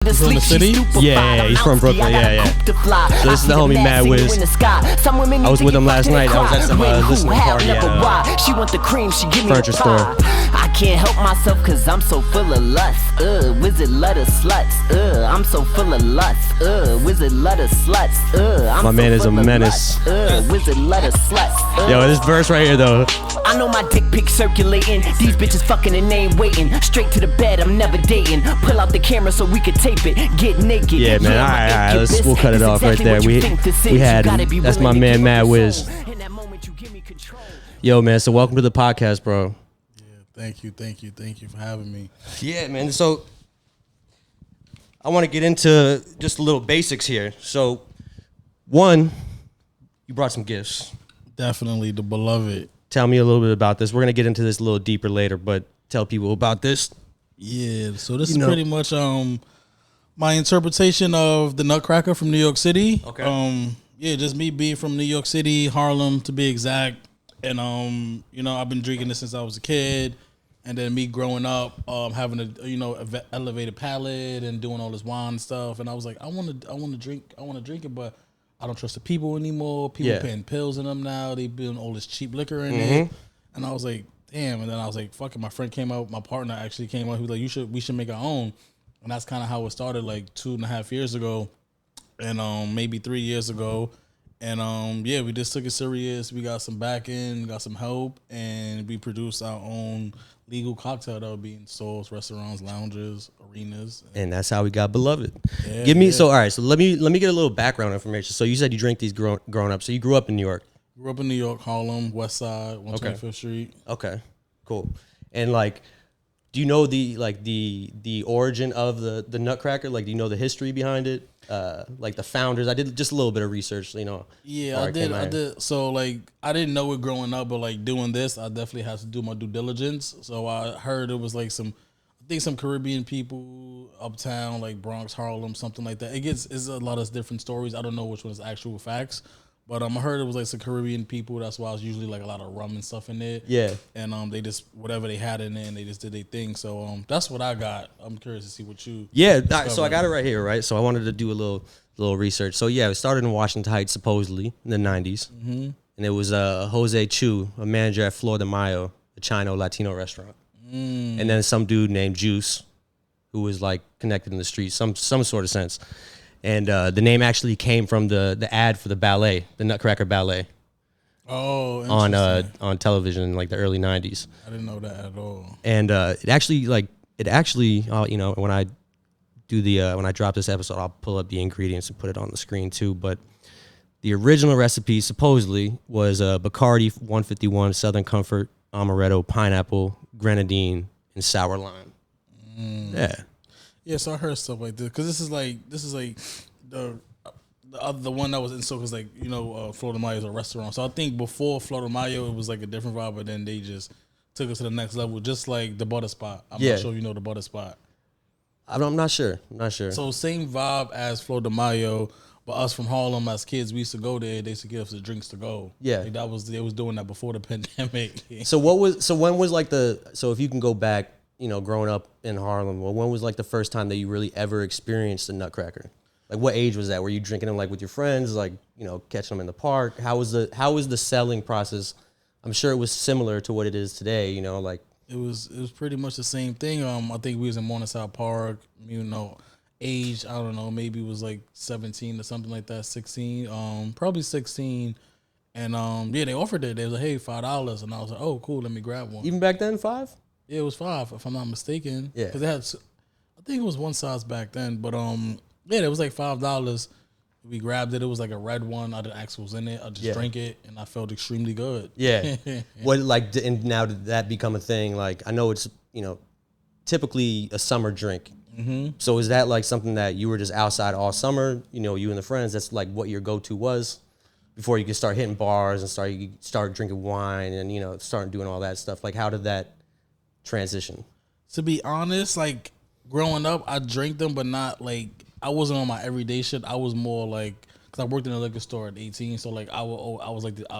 He's from the city? Yeah, he's from Brooklyn. Yeah. So this is the homie Mad Wiz. I was with him last night. I was at some listening party at she want the cream, she give me furniture the store. I can't help myself cause I'm so full of lust. Wizard love of sluts. I'm so full of lust. Wizard love of sluts. I'm My man so is a full of menace. lust. Wizard love of sluts. Yo, this verse right here though. I know my dick pic circulating. These bitches fucking and they ain't waiting. Straight to the bed, I'm never dating. Pull out the camera so we could tape it. Get naked. Yeah, man. All right. We'll cut it off right there. We had that's my man Mad Wiz. Yo, man. So welcome to the podcast, bro. Thank you for having me. Yeah, man. So I want to get into just a little basics here. So, one, you brought some gifts. Definitely the beloved. Tell me a little bit about this. We're going to get into this a little deeper later, but tell people about this. Yeah, so this is pretty much my interpretation of the Nutcracker from New York City. Okay. Yeah, just me being from New York City, Harlem to be exact. And I've been drinking this since I was a kid. And then me growing up, having a elevated palate and doing all this wine stuff, and I was like, I want to drink it, but I don't trust the people anymore. People putting pills in them now. They putting all this cheap liquor in it, and I was like, damn. And then I was like, fuck it. My friend came out. My partner actually came out. He was like, we should make our own, and that's kind of how it started, like 2.5 years ago, and maybe 3 years ago. And we just took it serious. We got some backing, got some help, and we produced our own legal cocktail that would be in stores, restaurants, lounges, arenas. And that's how we got Beloved. Yeah, So all right, so let me get a little background information. So you said you drink these growing up. So you grew up in New York. Grew up in New York, Harlem, West Side, 125th Street. Okay, cool. And like, do you know the origin of the Nutcracker? Like, do you know the history behind it? Like the founders. I did just a little bit of research, Yeah, I did. So like, I didn't know it growing up, but like doing this, I definitely had to do my due diligence. So I heard it was like some Caribbean people uptown, like Bronx, Harlem, something like that. It's a lot of different stories. I don't know which one is actual facts. But I heard it was like some Caribbean people. That's why it's usually like a lot of rum and stuff in it. Yeah. And they just, whatever they had in there, and they just did their thing. So that's what I got. I'm curious to see what you. Yeah. So I got it right here, right? So I wanted to do a little research. So yeah, it started in Washington Heights supposedly in the 90s. Mm-hmm. And it was Jose Chu, a manager at Flor de Mayo, a Chino Latino restaurant. And then some dude named Juice, who was like connected in the streets, some sort of sense. And the name actually came from the ad for the ballet, the Nutcracker ballet. Oh, on television in like the early 90s. I didn't know that at all. And it actually when I do when I drop this episode, I'll pull up the ingredients and put it on the screen too. But the original recipe supposedly was Bacardi 151, Southern Comfort, amaretto, pineapple, grenadine, and sour lime. Yeah. Yeah, so I heard stuff like this because this is like the one that was in so because Flor de Mayo is a restaurant. So I think before Flor de Mayo it was like a different vibe, but then they just took us to the next level, just like the Butter Spot. I'm not sure you know the Butter Spot. I'm not sure. So same vibe as Flor de Mayo, but us from Harlem as kids, we used to go there. They used to give us the drinks to go. Yeah, like they was doing that before the pandemic. So when was like so if you can go back, growing up in Harlem, well, when was like the first time that you really ever experienced a Nutcracker? Like what age was that? Were you drinking them like with your friends, like, catching them in the park? How was the selling process? I'm sure it was similar to what it is today, like. It was pretty much the same thing. I think we was in Morningside Park, age, I don't know, maybe it was like 17 or something like that, 16, probably 16. And they offered it. They was like, hey, $5. And I was like, oh, cool, let me grab one. Even back then, $5? Yeah, it was $5, if I'm not mistaken. Yeah. Because they had, I think it was one size back then. But it was like $5. We grabbed it. It was like a red one. I didn't ask what was in it. I just drank it, and I felt extremely good. Yeah. What and now did that become a thing? Like, I know it's typically a summer drink. Mm-hmm. So is that like something that you were just outside all summer? You and the friends. That's like what your go-to was before you could start hitting bars and start drinking wine and start doing all that stuff. Like, how did that transition? To be honest, like growing up, I drank them, but not like I wasn't on my everyday shit. I was more like, because I worked in a liquor store at 18, so like I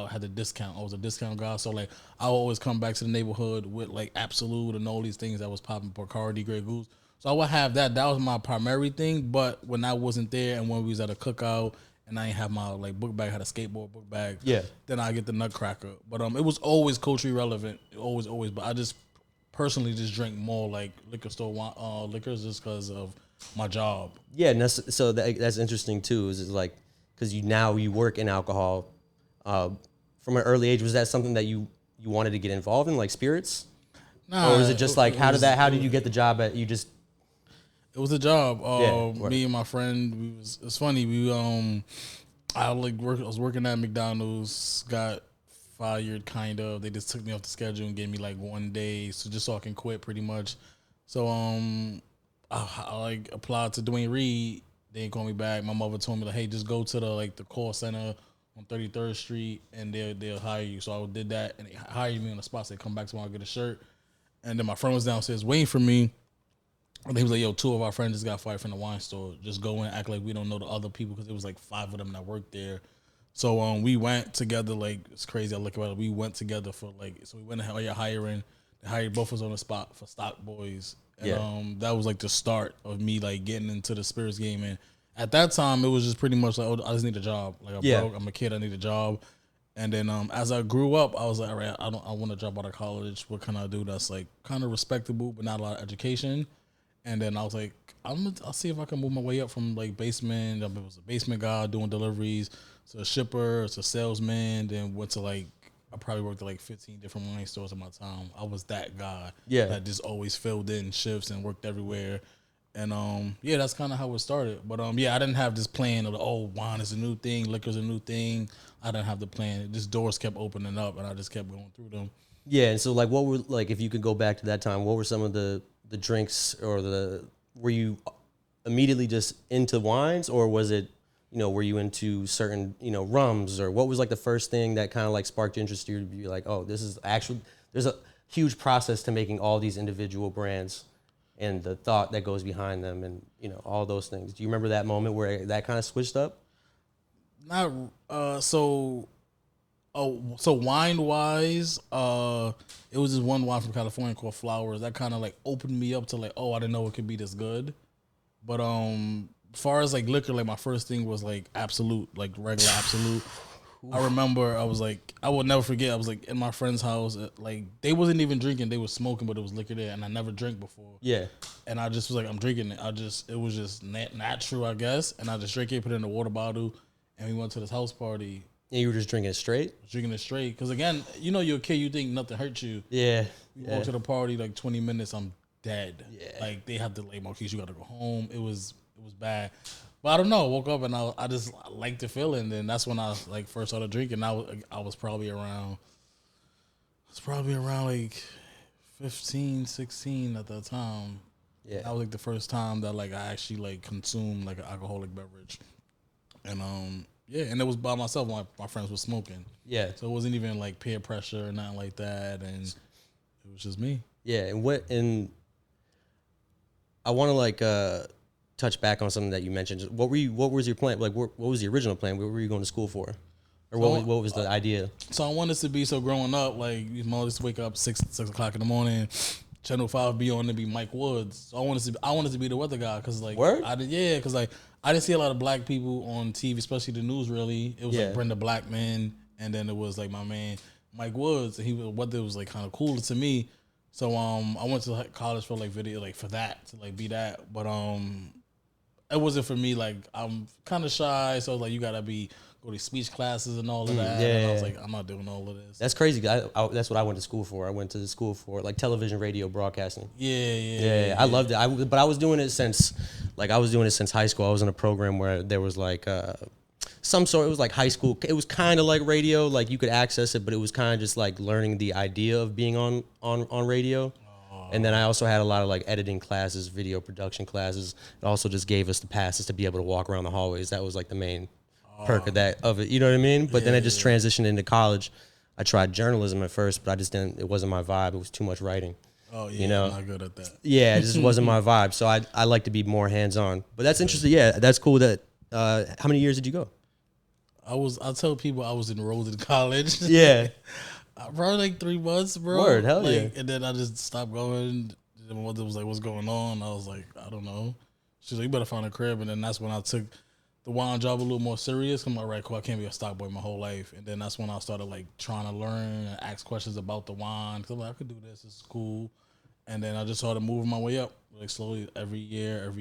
had the discount. I was a discount guy, so like I would always come back to the neighborhood with like Absolute and all these things that was popping, Bacardi, Grey Goose. So So I would have that. That was my primary thing. But when I wasn't there and when we was at a cookout and I didn't have my like book bag, I had a skateboard book bag. Yeah. Then I get the Nutcracker. But it was always culturally relevant. Always. But I just personally just drink more like liquor store liquors just because of my job. Yeah, and that's interesting too. Is like because you work in alcohol from an early age. Was that something that you wanted to get involved in, like spirits? Nah, or was it just like how did you get the job at you just? It was a job. Yeah, Me and my friend, it's funny. I was working at McDonald's, got fired kind of. They just took me off the schedule and gave me like 1 day, so I can quit pretty much. So I like applied to Dwayne Reed. They didn't call me back. My mother told me like, hey, just go to the call center on 33rd Street and they'll hire you. So I did that and they hired me on the spot. So they come back tomorrow, get a shirt. And then my friend was downstairs waiting for me. And he was like, yo, 2 of our friends just got fired from the wine store. Just go in, act like we don't know the other people because it was like 5 of them that worked there. So we went together, like, it's crazy. I look about it. We went together for so we went and hiring. They hired both of us on the spot for Stock Boys. And that was like the start of me like getting into the spirits game. And at that time, it was just pretty much like, oh, I just need a job. Like I'm a kid, I need a job. And then as I grew up, I was like, all right, I want to drop out of college. What can I do that's like kind of respectable but not a lot of education? And then I was like, I'll see if I can move my way up from like basement. I was a basement guy doing deliveries to a shipper, to a salesman. Then went to I probably worked at like 15 different wine stores in my time. I was that guy that just always filled in shifts and worked everywhere. And that's kind of how it started. But I didn't have this plan of wine is a new thing, liquor's a new thing. I didn't have the plan. Just doors kept opening up, and I just kept going through them. Yeah, and so like, what were like if you could go back to that time, what were some of the drinks or were you immediately just into wines, or was it were you into certain rums, or what was like the first thing that kind of like sparked interest you to be like, oh, this is actually there's a huge process to making all these individual brands and the thought that goes behind them and all those things. Do you remember that moment where that kind of switched up? Not so wine wise, it was just one wine from California called Flowers that kind of like opened me up to like, oh, I didn't know it could be this good. But as far as like liquor, like my first thing was like Absolute, like regular Absolute. I remember I will never forget. I was like in my friend's house, like they wasn't even drinking, they was smoking, but it was liquor there, and I never drank before. Yeah, and I just was like, I'm drinking it. It was just natural, I guess, and I just drank it, put it in a water bottle, and we went to this house party. And you were just drinking it straight? Drinking it straight, because again, you're a kid, you think nothing hurts you. Yeah. You walk to the party like 20 minutes, I'm dead. Yeah. Like they had to like, Marquis, you got to go home. It was bad. But I don't know. I woke up and I just liked the feeling. Then that's when I like first started drinking. I was probably around like 15, 16 at that time. Yeah. That was like the first time that like I actually like consumed like an alcoholic beverage. And and it was by myself. My friends were smoking. Yeah. So it wasn't even like peer pressure or nothing like that. And it was just me. Yeah. And I want to like touch back on something that you mentioned. What was your plan? Like, what was the original plan? What were you going to school for? Or what was the idea? So I wanted to be, growing up, like, you used to wake up 6 o'clock in the morning, Channel 5 be on to be Mike Woods. So I wanted to be the weather guy, because like, I didn't see a lot of black people on TV, especially the news really. It was like Brenda Blackman, and then it was like my man Mike Woods, and weather was like kind of cool to me. So I went to like college for like video, like for that, to like be that. But it wasn't for me. Like I'm kind of shy, so like you gotta go to speech classes and all of that. Yeah. And I was like, I'm not doing all of this. That's crazy. That's what I went to school for. I went to school for like television, radio, broadcasting. Yeah. I loved it. But I was doing it since high school. I was in a program where there was like some sort. It was like high school. It was kind of like radio. Like you could access it, but it was kind of just like learning the idea of being on radio. And then I also had a lot of like editing classes, video production classes. It also just gave us the passes to be able to walk around the hallways. That was like the main perk of it. You know what I mean? But then it just transitioned into college. I tried journalism at first, but I just didn't. It wasn't my vibe. It was too much writing. Oh yeah, I'm not good at that. Yeah, it just wasn't my vibe. So I like to be more hands on. But that's interesting. Yeah, that's cool. That how many years did you go? I tell people I was enrolled in college. Yeah. Probably like 3 months, bro. Word, hell like, yeah. And then I just stopped going. And my mother was like, "What's going on?" I was like, "I don't know." She's like, "You better find a crib." And then that's when I took the wine job a little more serious. I'm like, "Right, cool. I can't be a stock boy my whole life." And then that's when I started like trying to learn and ask questions about the wine. Cause I'm like, I could do this. This is cool. And then I just started moving my way up, like slowly, every year.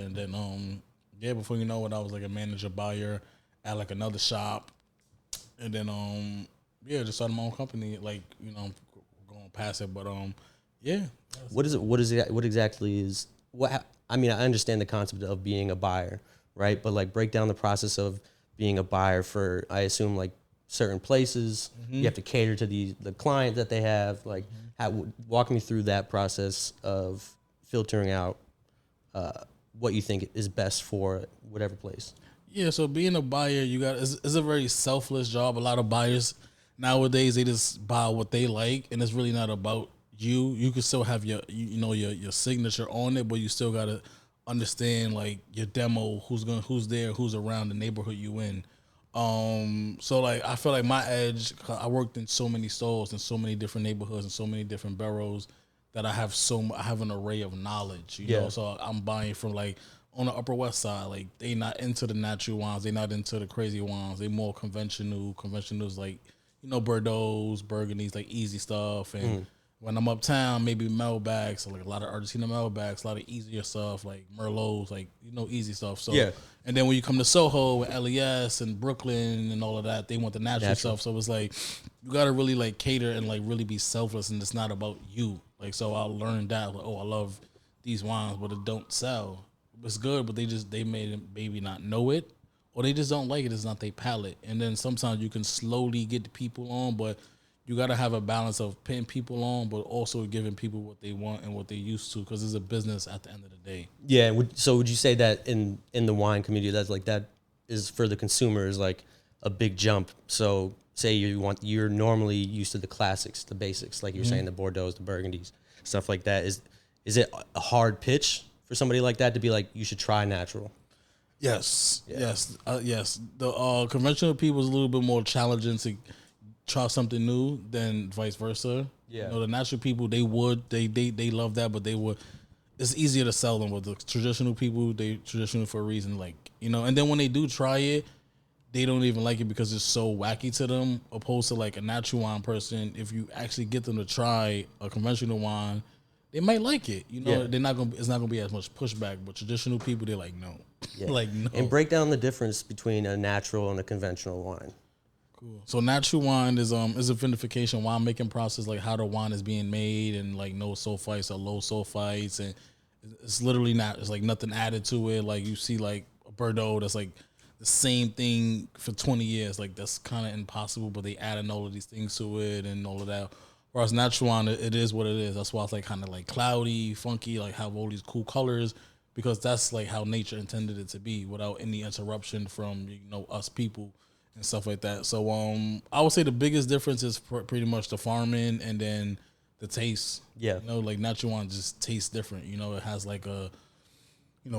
And then, before you know it, I was like a manager buyer at like another shop. And then, just started my own company, like, going past it. But, yeah. What is it? What exactly is what? I mean, I understand the concept of being a buyer, right? But like, break down the process of being a buyer for, I assume, like certain places. You have to cater to the client that they have. Like, walk me through that process of filtering out what you think is best for whatever place. Yeah, so being a buyer, it's a very selfless job. A lot of buyers nowadays, they just buy what they like, and it's really not about you. You can still have your signature on it, but you still gotta understand like your demo, who's there, who's around the neighborhood you in. So like I feel like my edge, I worked in so many stores in so many different neighborhoods and so many different boroughs that I have an array of knowledge. You know, so I'm buying from like on the Upper West Side, like they not into the natural wines, they not into the crazy wines, they more conventional. Conventionals like Bordeaux's, Burgundies, like easy stuff. And when I'm uptown, maybe Melbacks, so like a lot of Argentina Melbacks, a lot of easier stuff like Merlots, like easy stuff. So and then when you come to Soho with LES and Brooklyn and all of that, they want the natural stuff. So it's like you gotta really like cater and like really be selfless, and it's not about you. Like so, I learned that like, I love these wines, but it don't sell. It's good, but they made it maybe not know it, or they just don't like it. It's not their palate. And then sometimes you can slowly get the people on, but you got to have a balance of putting people on, but also giving people what they want and what they're used to, because it's a business at the end of the day. Yeah. So would you say that in the wine community, that is for the consumer is like a big jump? So say you're normally used to the classics, the basics, like you're saying, the Bordeaux, the Burgundies, stuff like that. Is it a hard pitch for somebody like that to be like, you should try natural? Yes. The conventional people is a little bit more challenging to try something new than vice versa. Yeah. The natural people, they love that, but it's easier to sell them. But the traditional people, they traditional for a reason, like, and then when they do try it, they don't even like it because it's so wacky to them, opposed to like a natural wine person. If you actually get them to try a conventional wine, they might like it. It's not gonna be as much pushback. But traditional people, they're like, no. Yeah. Like, no. And break down the difference between a natural and a conventional wine. Cool. So natural wine is a vinification winemaking process, like how the wine is being made, and like no sulfites or low sulfites, and it's literally not. It's like nothing added to it. Like you see like a Bordeaux that's like the same thing for 20 years. Like that's kind of impossible, but they added all of these things to it and all of that. Whereas natural wine, it is what it is. That's why it's like kind of like cloudy, funky, like have all these cool colors, because that's like how nature intended it to be, without any interruption from us people and stuff like that. So I would say the biggest difference is pretty much the farming and then the taste. Yeah, like natural wine just tastes different. It has like a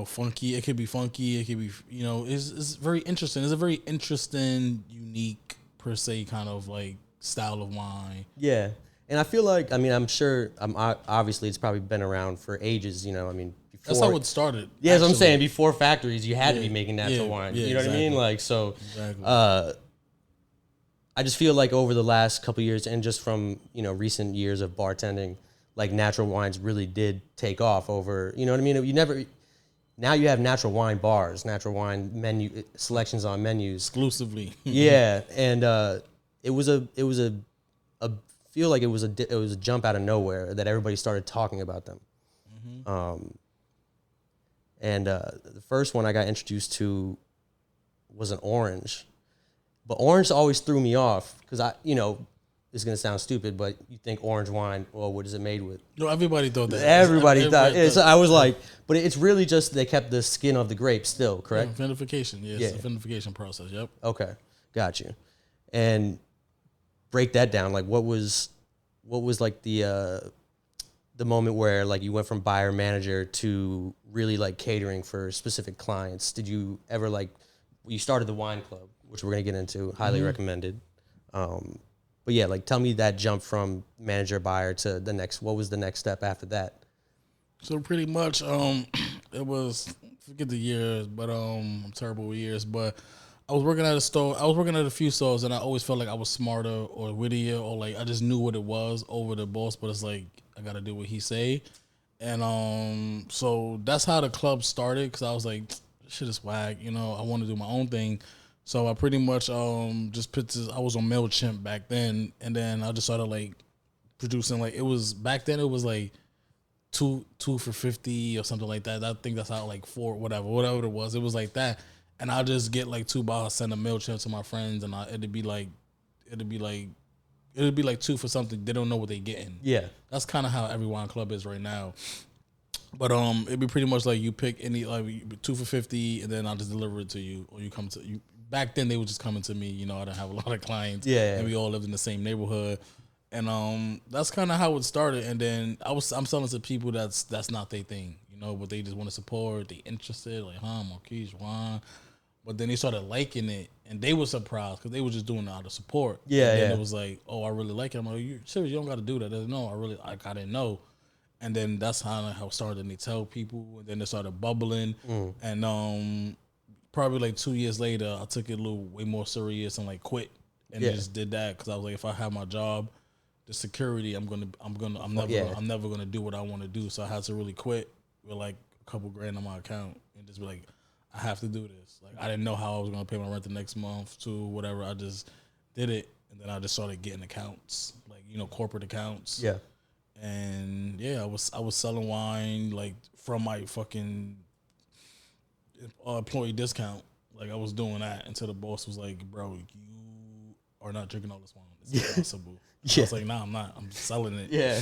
funky. It could be funky. It could be it's very interesting. It's a very interesting, unique per se kind of like style of wine. Yeah. And I feel like, I'm sure, obviously it's probably been around for ages, before. That's how it started. Yeah, that's what I'm saying. Before factories, you had to be making natural wine. You know what I mean? Like, so, I just feel like over the last couple of years, and just from, recent years of bartending, like natural wines really did take off over, you know what I mean? Now you have natural wine bars, natural wine menu selections on menus. Exclusively. Yeah. And it was a feel like it was a jump out of nowhere that everybody started talking about them. The first one I got introduced to was an orange, but orange always threw me off because it's gonna sound stupid, but you think orange wine, well, what is it made with? No, everybody thought that. Everybody thought. So I was like, but it's really just they kept the skin of the grape still, correct? Vinification, it's a vinification process. Yep. Okay, got you. And break that down. Like, what was like the moment where like you went from buyer manager to really like catering for specific clients? Did you ever you started the wine club, which we're gonna get into, highly recommended. But yeah, like tell me that jump from manager buyer to what was the next step after that? So pretty much, it was, forget the years, but I'm terrible with years. But I was working at a store. I was working at a few stores, and I always felt like I was smarter or wittier, or like I just knew what it was over the boss. But it's like I gotta do what he say, and so that's how the club started. Cause I was like, this shit is whack. You know, I want to do my own thing. So I pretty much just put this. I was on Mailchimp back then, and then I just started like producing. Like it was back then. It was like two for 50 or something like that. I think that's how like four whatever it was. It was like that, and I'll just get like $2, send a MailChimp to my friends, and it'd be like two for something. They don't know what they getting. Yeah, that's kind of how every wine club is right now. But it'd be pretty much like you pick any like 2 for 50, and then I'll just deliver it to you, or you come to you. Back then they were just coming to me. You know, I didn't have a lot of clients. Yeah. And we all lived in the same neighborhood. And that's kind of how it started. And then I'm selling to people that's not their thing, you know, but they just want to support. They interested, like, Marquis, Juan. But then they started liking it, and they were surprised because they were just doing it out of support. Yeah, and then yeah. it was like, oh, I really like it. I'm like, you serious? You don't got to do that. They're, no, I didn't know. And then that's how it started. And they tell people, and then it started bubbling. And probably like 2 years later, I took it a little way more serious and like quit and just did that because I was like, if I have my job, the security, I'm never gonna do what I want to do. So I had to really quit with like a couple grand on my account and just be like, I have to do this. Like I didn't know how I was gonna pay my rent the next month to whatever. I just did it, and then I just started getting accounts, like corporate accounts. Yeah. And yeah, I was selling wine like from my fucking employee discount. Like I was doing that until the boss was like, bro, you are not drinking all this wine. It's impossible. I was like, nah, I'm not. I'm selling it. Yeah.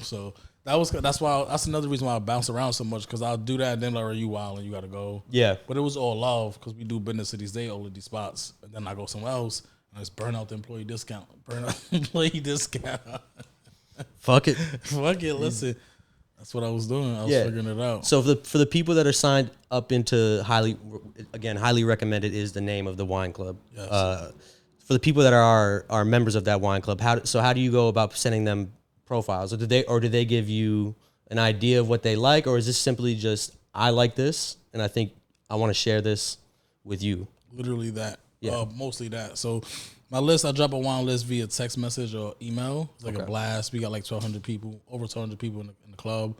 So that's another reason why I bounce around so much, because I'll do that and then like, are you wild and you gotta go. Yeah. But it was all love because we do business to these days, all of these spots. And then I go somewhere else and I just burn out the employee discount. Fuck it. Fuck it. Listen, that's what I was doing. I was figuring it out. So for the people that are signed up into highly recommended is the name of the wine club. Yes. For the people that are members of that wine club, how do you go about sending them profiles? Or do they give you an idea of what they like, or is this simply just, I like this and I think I want to share this with you? Literally that. Yeah. Mostly that. So my list, I drop a wine list via text message or email. It's like a blast. We got like 1,200 people, over 1,200 people in the club.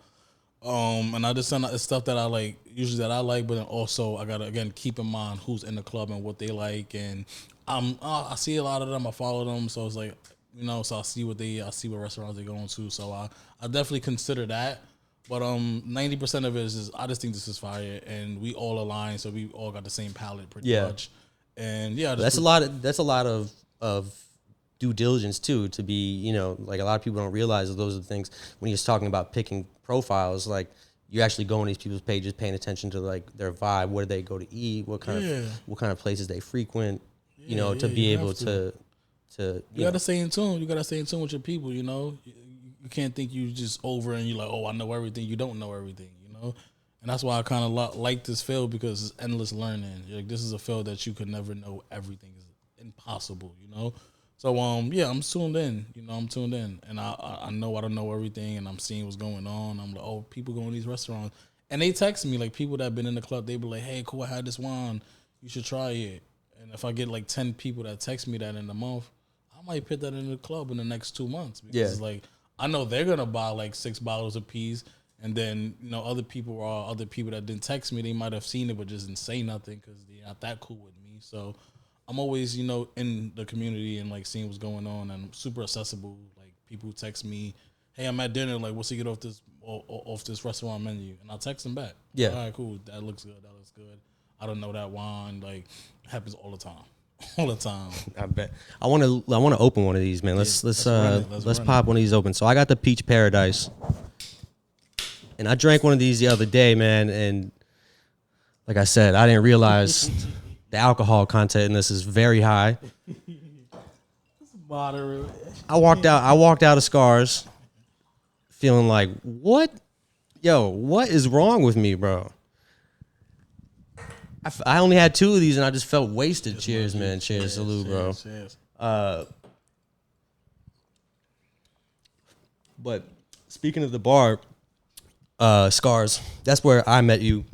And I just send out stuff that I like, usually that I like, but then also I gotta again keep in mind who's in the club and what they like. And I see a lot of them. I follow them, so it's like so I see what restaurants they're going to. So I definitely consider that. But 90% of it is just, I just think this is fire, and we all align, so we all got the same palate pretty much. And that's a lot of due diligence too, to be, like a lot of people don't realize that those are the things when he's talking about picking profiles, like you actually go on these people's pages, paying attention to like their vibe, where they go to eat, what kind of places they frequent, to be able to you gotta stay in tune. You gotta stay in tune with your people, You can't think you just over and you're like, oh, I know everything. You don't know everything, And that's why I kind of like this field, because it's endless learning. Like this is a field that you could never know everything. It's impossible, So I'm tuned in. I'm tuned in, and I know I don't know everything, and I'm seeing what's going on. I'm like, oh, people go in these restaurants, and they text me, like people that have been in the club. They be like, hey, cool, I had this wine, you should try it. And if I get like 10 people that text me that in a month, I might put that in the club in the next 2 months, because it's like I know they're gonna buy like 6 bottles a piece. And then, other people that didn't text me, they might have seen it but just didn't say nothing because they're not that cool with me. So I'm always, in the community and like seeing what's going on, and I'm super accessible. Like people text me, hey, I'm at dinner, like what's he get off this restaurant menu? And I'll text them back. Yeah. All right, cool. That looks good. I don't know that wine. Like it happens all the time. All the time. I bet. I want to open one of these, man. Let's pop one of these open. So I got the Peach Paradise. And I drank one of these the other day, man, and like I said, I didn't realize the alcohol content in this is very high. Moderate. I walked out of Scars feeling like, what is wrong with me, bro? I only had 2 of these and I just felt wasted. Cheers, man. Cheers. Salute, bro. Cheers. But speaking of the bar, Scars. That's where I met you.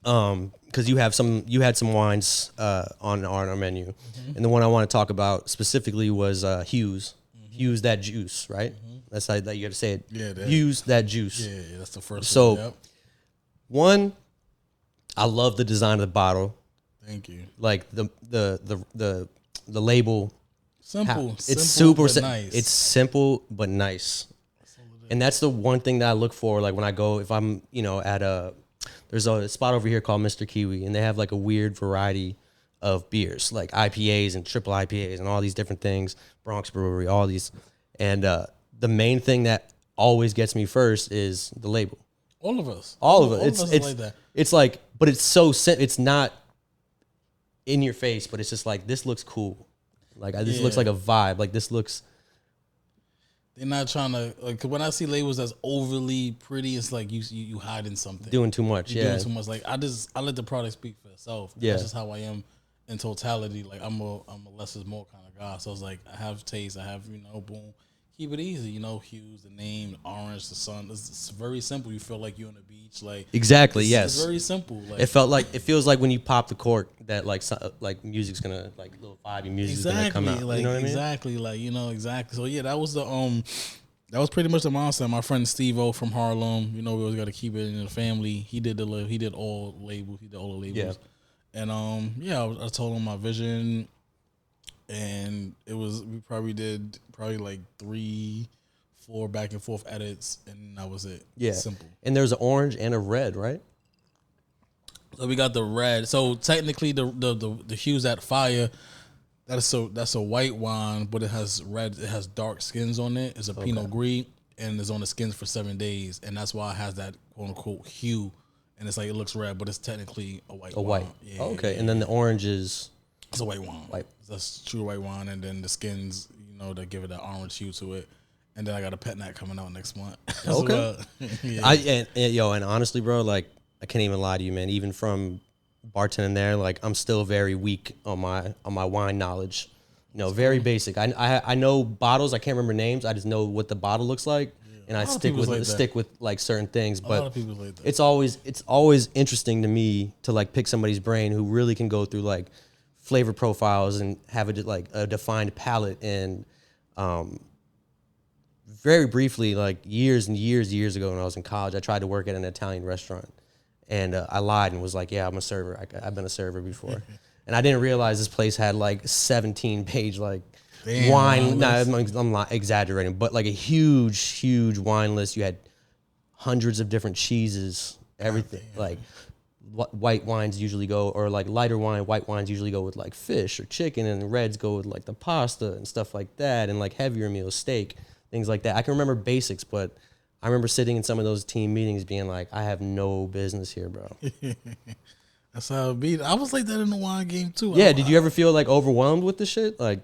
Because you had some wines on our menu, and the one I want to talk about specifically was Hughes. Hughes that juice, right? That's how that you got to say it. Yeah, Hughes that juice. Yeah, that's the first. So, one. Yep. One, I love the design of the bottle. Thank you. Like the label. Simple. It's simple, super but nice. It's simple but nice. And that's the one thing that I look for. Like when I go, if I'm at there's a spot over here called Mr. Kiwi, and they have like a weird variety of beers, like IPAs and triple IPAs and all these different things. Bronx Brewery, all these, and the main thing that always gets me first is the label. All of us. All of it. It's like that. It's like, but it's so it's not in your face, but it's just like, this looks cool. Like this looks like a vibe. Like this looks. They're not trying to, like, 'cause when I see labels that's overly pretty, it's like you hiding something. Doing too much. You're yeah. doing too much. Like I let the product speak for itself. Yeah. That's just how I am in totality. Like I'm a less is more kind of guy. So it's like I have taste. I have boom. Keep it easy. Hughes, the name, the orange, the sun. It's very simple. You feel like you're on the beach. Like Exactly. Yes. It's very simple. Like, it feels like when you pop the cork that like music's gonna, like, little vibey music's gonna come out. Like, you know what I mean? Exactly. Like exactly. So yeah, that was that was pretty much the mindset. My friend Steve-O from Harlem, we always got to keep it in the family. He did all labels. He did all the labels. Yeah. And I told him my vision, and we probably did like 3-4 back and forth edits, and that was it. Yeah. Simple. And there's an orange and a red, right? So we got the red. So technically the Hughes at Fire, that's a white wine, but it has red. It has dark skins on it. It's a Pinot Gris, and it's on the skins for 7 days, and that's why it has that quote unquote hue. And it's like it looks red, but it's technically a white wine. White. Yeah, okay. And then the orange is. It's a white wine. White. That's true white wine, and then the skins, that give it that orange hue to it. And then I got a pet nat coming out next month. Okay. Yeah. And honestly, bro, like, I can't even lie to you, man. Even from bartending there, like, I'm still very weak on my wine knowledge. Very basic. I know bottles. I can't remember names. I just know what the bottle looks like, and I stick with like certain things. But a lot of people like that. it's always interesting to me to like pick somebody's brain who really can go through like flavor profiles and have a defined palate. And very briefly, like years and years ago when I was in college, I tried to work at an Italian restaurant. And I lied and was like, yeah, I'm a server. I've been a server before. And I didn't realize this place had like 17-page like wine. No, I'm not exaggerating, but like a huge wine list. You had hundreds of different cheeses, everything. Like white wines usually go, or like lighter white wines usually go with like fish or chicken, and reds go with like the pasta and stuff like that, and like heavier meals, steak, things like that. I can remember basics, but I remember sitting in some of those team meetings being like, I have no business here, bro. That's how it be. I was like that in the wine game too. Yeah, did you ever feel like overwhelmed with the shit? Like,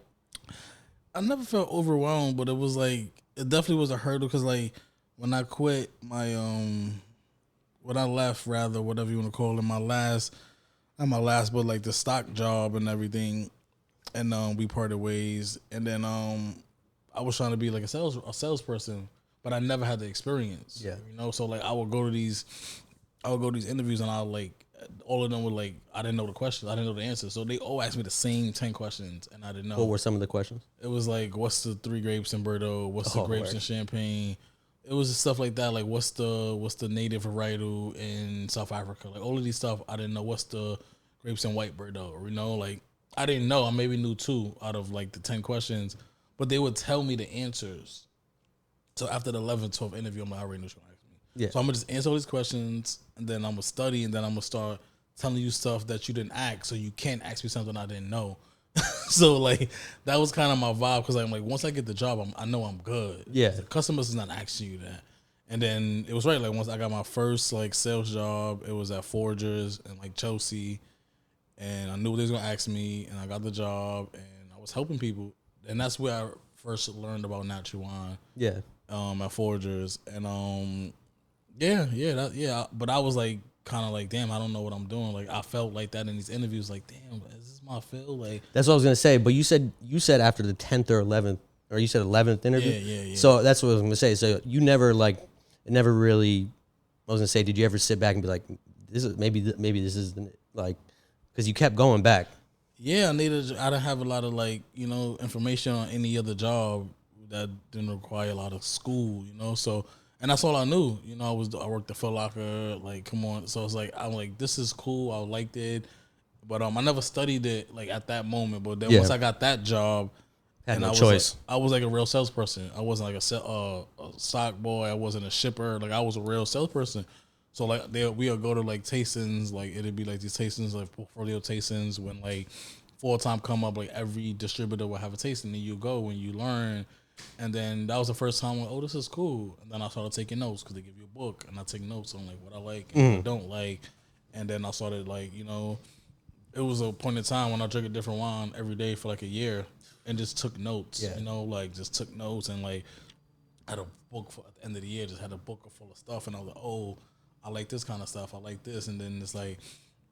I never felt overwhelmed, but it was like, it definitely was a hurdle because like when I quit my when I left, rather, whatever you want to call it, not my last, but like the stock job and everything, and we parted ways, and then I was trying to be like a salesperson, but I never had the experience. Yeah. So like I would go to these interviews, and all of them were like, I didn't know the questions, I didn't know the answers, so they all asked me the same 10 questions, and I didn't know. What were some of the questions? It was like, what's the 3 grapes in Bordeaux? What's the grapes in Champagne? It was just stuff like that. Like, what's the native varietal in South Africa? Like all of these stuff, I didn't know. What's the grapes in white Bordeaux? Like I didn't know. I maybe knew 2 out of like the 10 questions, but they would tell me the answers. So after the 11th, 12th interview, I'm like, I already know what you're gonna ask me. Yeah. So I'm gonna just answer all these questions, and then I'm gonna study, and then I'm gonna start telling you stuff that you didn't ask, so you can't ask me something I didn't know. So like that was kind of my vibe, because I'm like, once I get the job, I know I'm good. Yeah. The customers is not asking you that. And then it was right, like once I got my first like sales job, it was at Forgers and like Chelsea, and I knew what they was gonna ask me, and I got the job, and I was helping people, and that's where I first learned about natural wine. Yeah. At Forgers, and but I was like kind of like, damn, I don't know what I'm doing. Like I felt like that in these interviews, like, damn, is this my field? Like That's what I was gonna say. But you said after the 10th or 11th, or you said 11th interview. Yeah. So that's what I was gonna say. So you never like, it never really I was gonna say, did you ever sit back and be like, this is maybe this is like, because you kept going back. Yeah, I didn't have a lot of like, information on any other job that didn't require a lot of school, so, and that's all I knew, I worked at Foot Locker, like, come on. So it's like, I'm like, this is cool. I liked it. But I never studied it like at that moment. But then once I got that job, had no choice. I was like a real salesperson. I wasn't like a sock boy. I wasn't a shipper. Like I was a real salesperson. So like we would go to like tastings. Like it'd be like these tastings, like portfolio tastings. When like full time come up, like every distributor would have a tasting, and you go and you learn. And then that was the first time, like, oh, this is cool. And then I started taking notes because they give you a book, and I take notes on like what I like and what I don't like. And then I started like it was a point in time when I drank a different wine every day for like a year and just took notes, like just took notes and like had a book for at the end of the year, just had a book full of stuff. And I was like, oh, I like this kind of stuff. I like this. And then it's like,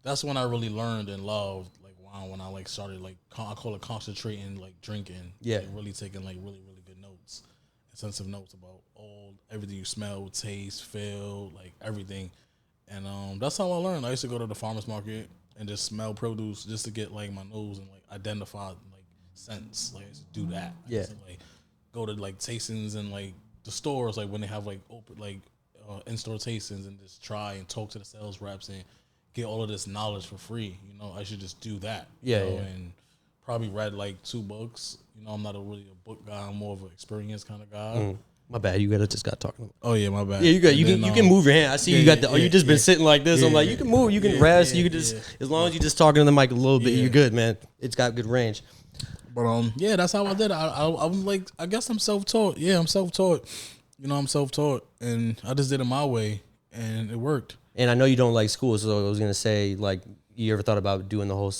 that's when I really learned and loved like wine, when I like started like, I call it concentrating, like drinking. Yeah. Like, really taking like really, really good notes, sensitive notes about everything you smell, taste, feel, like everything. And that's how I learned. I used to go to the farmer's market and just smell produce just to get like my nose and like identify like scents. Like I used to do that. I used to, like go to like tastings and like the stores, like when they have like open like in-store tastings, and just try and talk to the sales reps and get all of this knowledge for free. I should just do that. And probably read like 2 books. I'm not really a book guy. I'm more of an experience kind of guy. My bad. You just got talking. Oh yeah, my bad. Yeah, you got. You can move your hand. I see you got the. You just been sitting like this. I'm like, you can move. You can rest. You can just as long as you just talking to the mic a little bit, you're good, man. It's got good range. But that's how I did it. I'm like, I guess I'm self-taught. Yeah, I'm self-taught. I'm self-taught, and I just did it my way, and it worked. And I know you don't like school, so I was gonna say, like, you ever thought about doing the whole?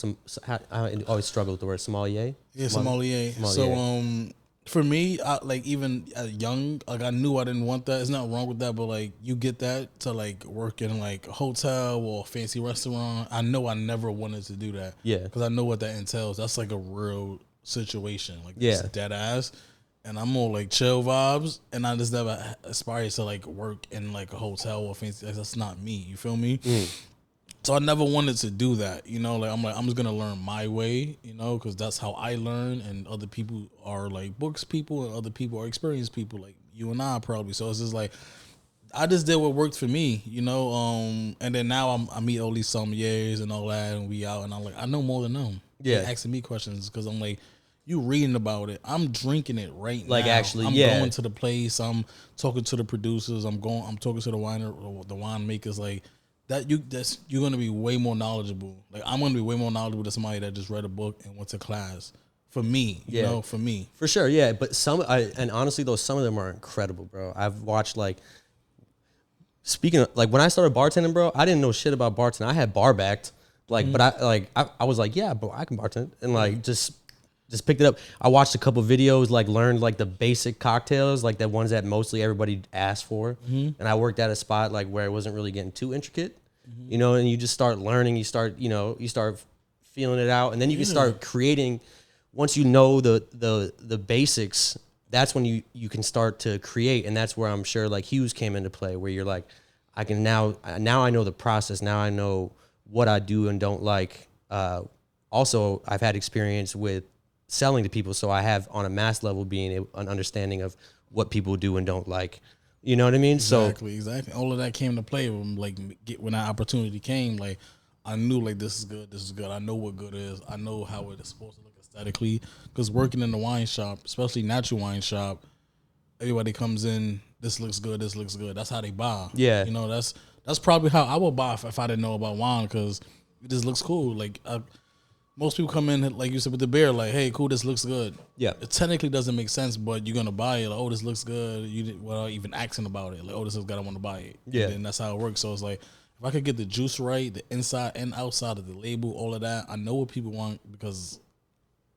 I always struggle with the word sommelier. Yeah, sommelier. So for me, like even young, like I knew I didn't want that. There's nothing wrong with that, but like you get that to like work in like a hotel or a fancy restaurant. I know I never wanted to do that. Yeah, because I know what that entails. That's like a real situation. Like dead ass. And I'm more like chill vibes, and I just never aspired to like work in like a hotel or fancy. Like, that's not me. You feel me? So I never wanted to do that. Like I'm just gonna learn my way. Because that's how I learn, and other people are like books people, and other people are experienced people, like you and I probably. So it's just like I just did what worked for me. And then now I meet all these sommeliers and all that, and we out, and I'm like I know more than them. Yeah, they're asking me questions because I'm like, you reading about it. I'm drinking it right now. Like actually, I'm going to the place. I'm talking to the producers. I'm talking to the winemakers. Like you're gonna be way more knowledgeable. Like I'm gonna be way more knowledgeable than somebody that just read a book and went to class. For me, for me, for sure, yeah. But and honestly, though, some of them are incredible, bro. I've watched like. Speaking of, like when I started bartending, bro, I didn't know shit about bartending. I had bar backed, like, but I was like, yeah, bro, I can bartend, and like just picked it up. I watched a couple videos, like learned like the basic cocktails, like the ones that mostly everybody asked for. And I worked at a spot like where it wasn't really getting too intricate, and you just start learning, you start feeling it out, and then you can start creating. Once you know the basics, that's when you can start to create, and that's where I'm sure like Hughes came into play, where you're like, I can now I know the process, now I know what I do and don't like. Also, I've had experience with selling to people, so I have on a mass level being an understanding of what people do and don't like. You know what I mean? Exactly. All of that came to play when when that opportunity came. Like I knew like this is good. I know what good is. I know how it is supposed to look aesthetically. Because working in the wine shop, especially natural wine shop, everybody comes in. This looks good. That's how they buy. Yeah. That's probably how I would buy if I didn't know about wine, because it just looks cool. Like. Most people come in, like you said, with the beer, like, hey, cool, this looks good. Yeah. It technically doesn't make sense, but you're going to buy it. Like, oh, this looks good. Without even asking about it. Like, oh, this looks good, I want to buy it. Yeah. And that's how it works. So it's like, if I could get the juice right, the inside and outside of the label, all of that, I know what people want because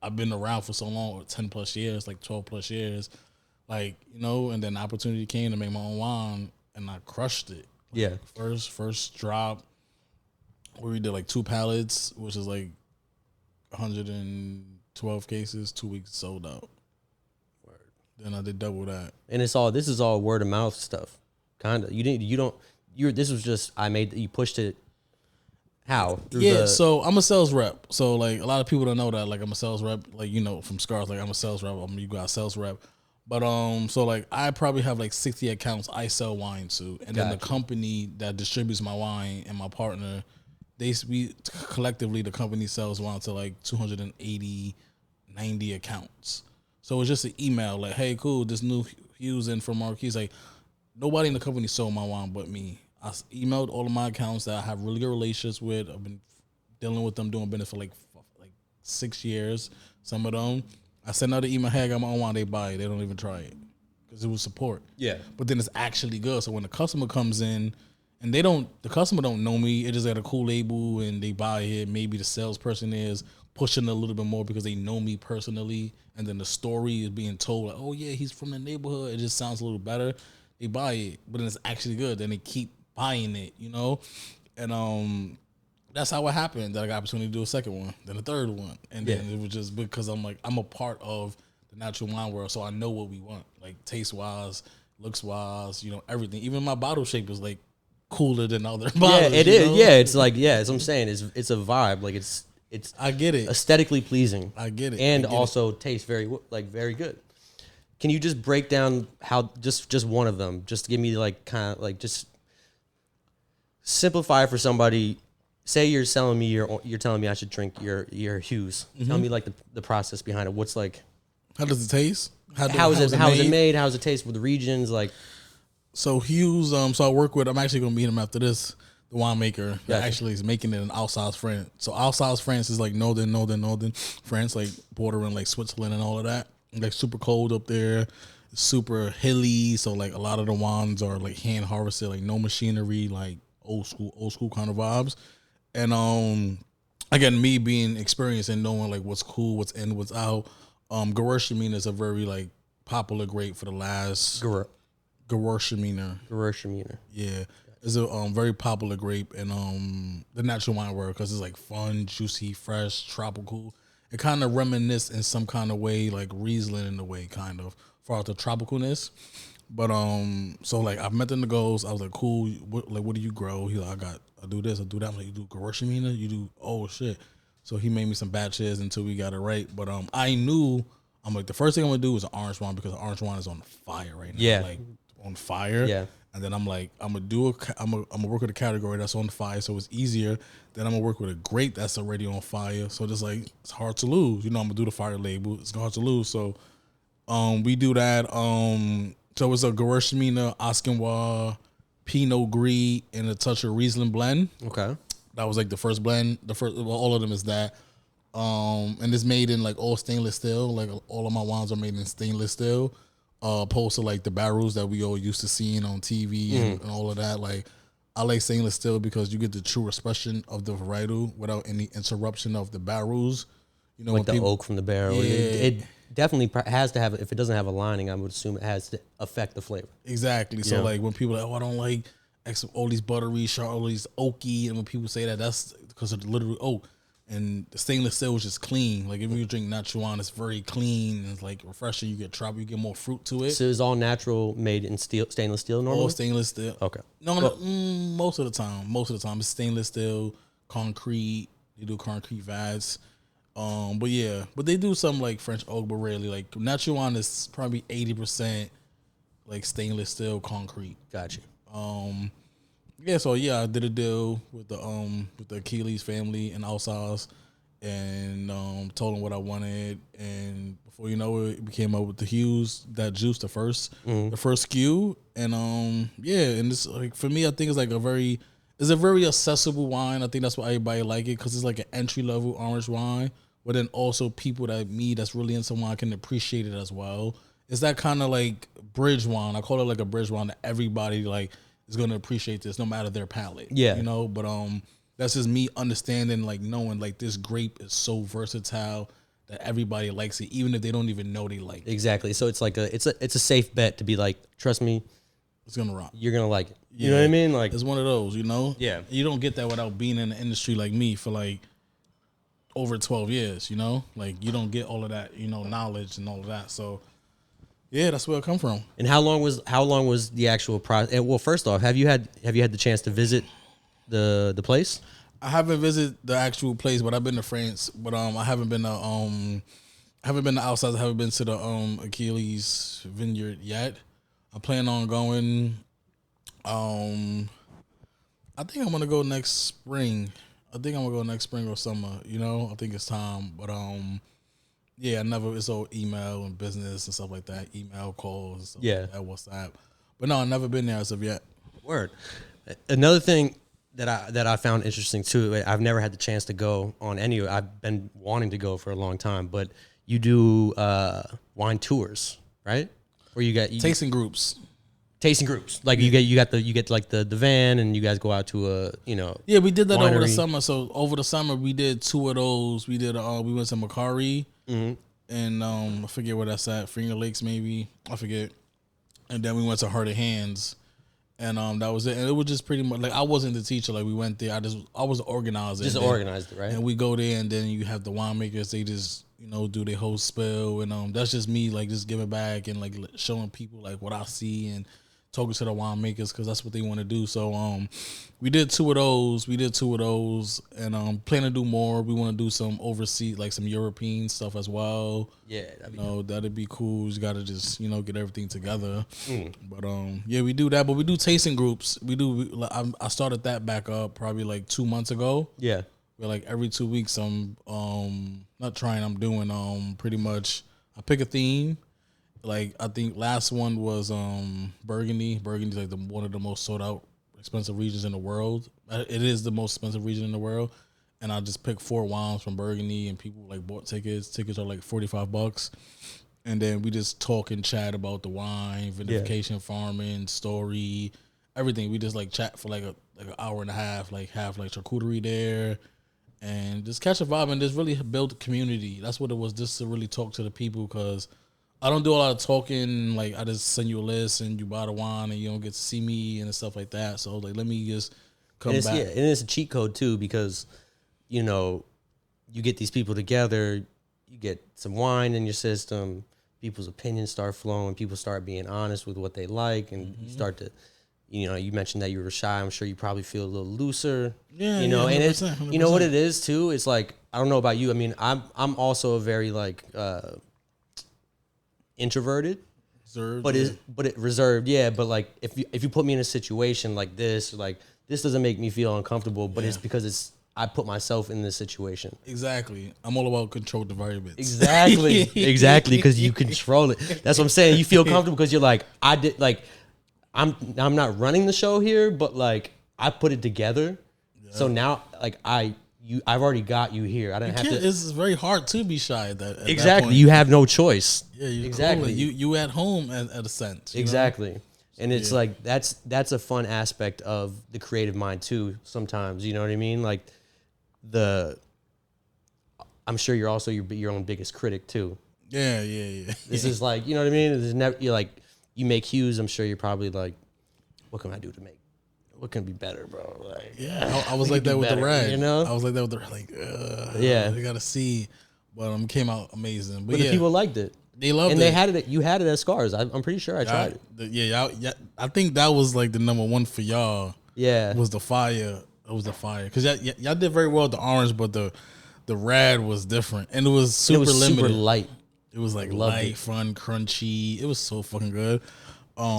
I've been around for so long, 10 plus years, like 12 plus years. Like, and then the opportunity came to make my own wine, and I crushed it. Like, yeah. First drop, where we did like 2 pallets, which is like 112 cases, 2 weeks sold out. Word. Then I did double that. And this is all word of mouth stuff. Kinda. this was just you pushed it. How? So I'm a sales rep. So like a lot of people don't know that. Like I'm a sales rep. Like from Scars. Like I'm a sales rep. You got a sales rep. But so like I probably have like 60 accounts I sell wine to, and then the company that distributes my wine and my partner, we collectively the company sells wine to like 280, 90 accounts. So it's just an email like, hey, cool, this new Hughes in from Marquis. Like nobody in the company sold my wine but me. I emailed all of my accounts that I have really good relationships with. I've been dealing with them, doing business for like 6 years. Some of them, I send out an email, hey, I got my own wine. They buy it. They don't even try it because it was support. Yeah. But then it's actually good. So when the customer comes in, and the customer don't know me. It just got a cool label and they buy it. Maybe the salesperson is pushing a little bit more because they know me personally, and then the story is being told like, oh yeah, he's from the neighborhood. It just sounds a little better. They buy it, but then it's actually good. Then they keep buying it, and that's how it happened. That I got opportunity to do a second one, then a third one, and then it was just because I'm a part of the natural wine world, so I know what we want, like taste wise, looks wise, everything. Even my bottle shape is like cooler than other bottles. Yeah, it is. Yeah, it's like as I'm saying, it's a vibe. Like it's I get it, aesthetically pleasing. I get it, and also tastes very good. Can you just break down how just one of them? Just give me like kind of like just simplify for somebody. Say you're telling me I should drink your Hughes. Tell me like the process behind it. What's like? How does it taste? How is it made? How does it taste with the regions? Like, so Hughes. So I work with. I'm actually going to meet him after this. The winemaker that actually is making it in Alsace, France. So Alsace, France is like northern France, like bordering like Switzerland and all of that. Like super cold up there, super hilly. So like a lot of the wines are like hand harvested, like no machinery, like old school kind of vibes. And again, me being experienced and knowing like what's cool, what's in, what's out. Gewürztraminer is a very like popular grape for the last Gewürztraminer. Yeah. It's a very popular grape in the natural wine world because it's like fun, juicy, fresh, tropical. It kind of reminisce in some kind of way like Riesling in a way, kind of, far out the tropicalness. But so like I met them to goals. I was like, cool. What do you grow? He's like, I do this, I do that. I'm like, you do Gewürztraminer? You do? Oh shit. So he made me some batches until we got it right. But I knew I'm like the first thing I'm gonna do is an orange wine because the orange wine is on fire right now. Yeah, like on fire. Yeah. And then I'm like, I'm gonna work with a category that's on fire, so it's easier. Then I'm gonna work with a grape that's already on fire, so just like it's hard to lose. I'm gonna do the fire label. It's hard to lose. So, we do that. So it's a Gewürztraminer, Auxerrois, Pinot Gris, and a touch of Riesling blend. Okay. That was like the first blend. All of them is that. And it's made in like all stainless steel. Like all of my wines are made in stainless steel. Opposed to like the barrels that we all used to seeing on TV and all of that. Like I like stainless steel because you get the true expression of the varietal without any interruption of the barrels. Like the oak from the barrel. Yeah. It definitely has to have. If it doesn't have a lining, I would assume it has to affect the flavor. Exactly. So like when people are like, oh, I don't like all these buttery, sharp, all these oaky, and when people say that, that's because of the literal oak. And the stainless steel is just clean. Like if you drink natural wine, it's very clean. It's like refreshing. You get tropical. You get more fruit to it. So it's all natural, made in stainless steel normally? All stainless steel. Okay. No, most of the time. Most of the time it's stainless steel, concrete. They do concrete vats. But they do some like French oak, but rarely. Like natural wine is probably 80% like stainless steel, concrete. Gotcha. I did a deal with the Achilles family in Alsace and told them what I wanted, and before you know it, we came up with the Hughes, that juice, the first SKU, and and this like for me, I think it's like a very accessible wine. I think that's why everybody like it because it's like an entry level orange wine, but then also people that's really into wine can appreciate it as well. It's that kind of like bridge wine. I call it like a bridge wine that everybody like is gonna appreciate this no matter their palate. Yeah. But that's just me understanding, like knowing like this grape is so versatile that everybody likes it, even if they don't even know they like it. Exactly. So it's like it's a safe bet to be like, trust me, it's gonna rock. You're gonna like it. You know what I mean? Like it's one of those, Yeah. You don't get that without being in the industry like me for like over 12 years, Like you don't get all of that, knowledge and all of that. So Yeah, that's where it come from. And how long was the actual process? Well, first off, have you had the chance to visit the place? I haven't visited the actual place, but I've been to France. But I haven't been to outside. I haven't been to the Achilles Vineyard yet. I plan on going. I think I'm gonna go next spring. I think I'm gonna go next spring or summer. You know, I think it's time. But yeah, I never. It's all email and business and stuff like that. Email calls. And stuff like that, WhatsApp. But no, I've never been there as of yet. Word. Another thing that I found interesting too. I've never had the chance to go on any. I've been wanting to go for a long time, but you do wine tours, right? Where you get tasting groups. Tasting groups, like you get like the van, and you guys go out to a Yeah, we did that winery. over the summer. So over the summer we did 2 of those. We did we went to Macquarie, and I forget where that's at. Finger Lakes maybe, I forget. And then we went to Heart of Hands, and that was it. And it was just pretty much like I wasn't the teacher. Like we went there. I was the organizer. Just organized it, right? And we go there, and then you have the winemakers. They just do their whole spill, and that's just me like just giving back and like showing people like what I see and talking to the winemakers because that's what they want to do. So we did 2 of those. And plan to do more. We want to do some overseas, like some European stuff as well. Yeah, that'd be cool. You got to just get everything together. But yeah, we do that. But we do tasting groups. I started that back up probably like 2 months ago. Yeah, where like every 2 weeks I'm doing pretty much. I pick a theme. Like I think last one was Burgundy. Burgundy's like one of the most sold out expensive regions in the world. It is the most expensive region in the world. And I just picked 4 wines from Burgundy, and people like bought tickets. Tickets are like $45. And then we just talk and chat about the wine, vinification, farming, story, everything. We just like chat for like an hour and a half, like have like charcuterie there, and just catch a vibe and just really build a community. That's what it was, just to really talk to the people, because I don't do a lot of talking. Like I just send you a list and you buy the wine and you don't get to see me and stuff like that. So like, let me just come back. Yeah, and it's a cheat code too, because you get these people together, you get some wine in your system, people's opinions start flowing, people start being honest with what they like, and you start to, you mentioned that you were shy. I'm sure you probably feel a little looser. Yeah, and it's 100%. What it is too. It's like, I don't know about you. I mean, I'm also a very like introverted, reserved. Yeah, but like if you put me in a situation like this, like this doesn't make me feel uncomfortable, but it's because I put myself in this situation. Exactly. I'm all about controlled environments. Exactly, because you control it. That's what I'm saying. You feel comfortable because you're like, I'm not running the show here, but like I put it together. Yeah. So now like I've already got you here. I don't have to. It's very hard to be shy at that. Exactly. That point. You have no choice. Yeah, exactly. You at home at a sense. Exactly. And it's like that's a fun aspect of the creative mind too. Sometimes, you know what I mean? Like I'm sure you're also your own biggest critic too. Yeah. This is like, you know what I mean? There's never, you're like, you make hues. I'm sure you're probably like, what can I do to make? What can be better, bro? Like, yeah, I was like that with the rag. I was like that with the like. You gotta see, but came out amazing. But the people liked it. They loved it, and they had it. You had it at Scars. I'm pretty sure I tried it. Yeah. I think that was like the number one for y'all. Yeah, was the fire. It was the fire because y'all did very well with the orange, but the rad was different, and it was super limited. Super light. It was like light, fun, crunchy. It was so fucking good.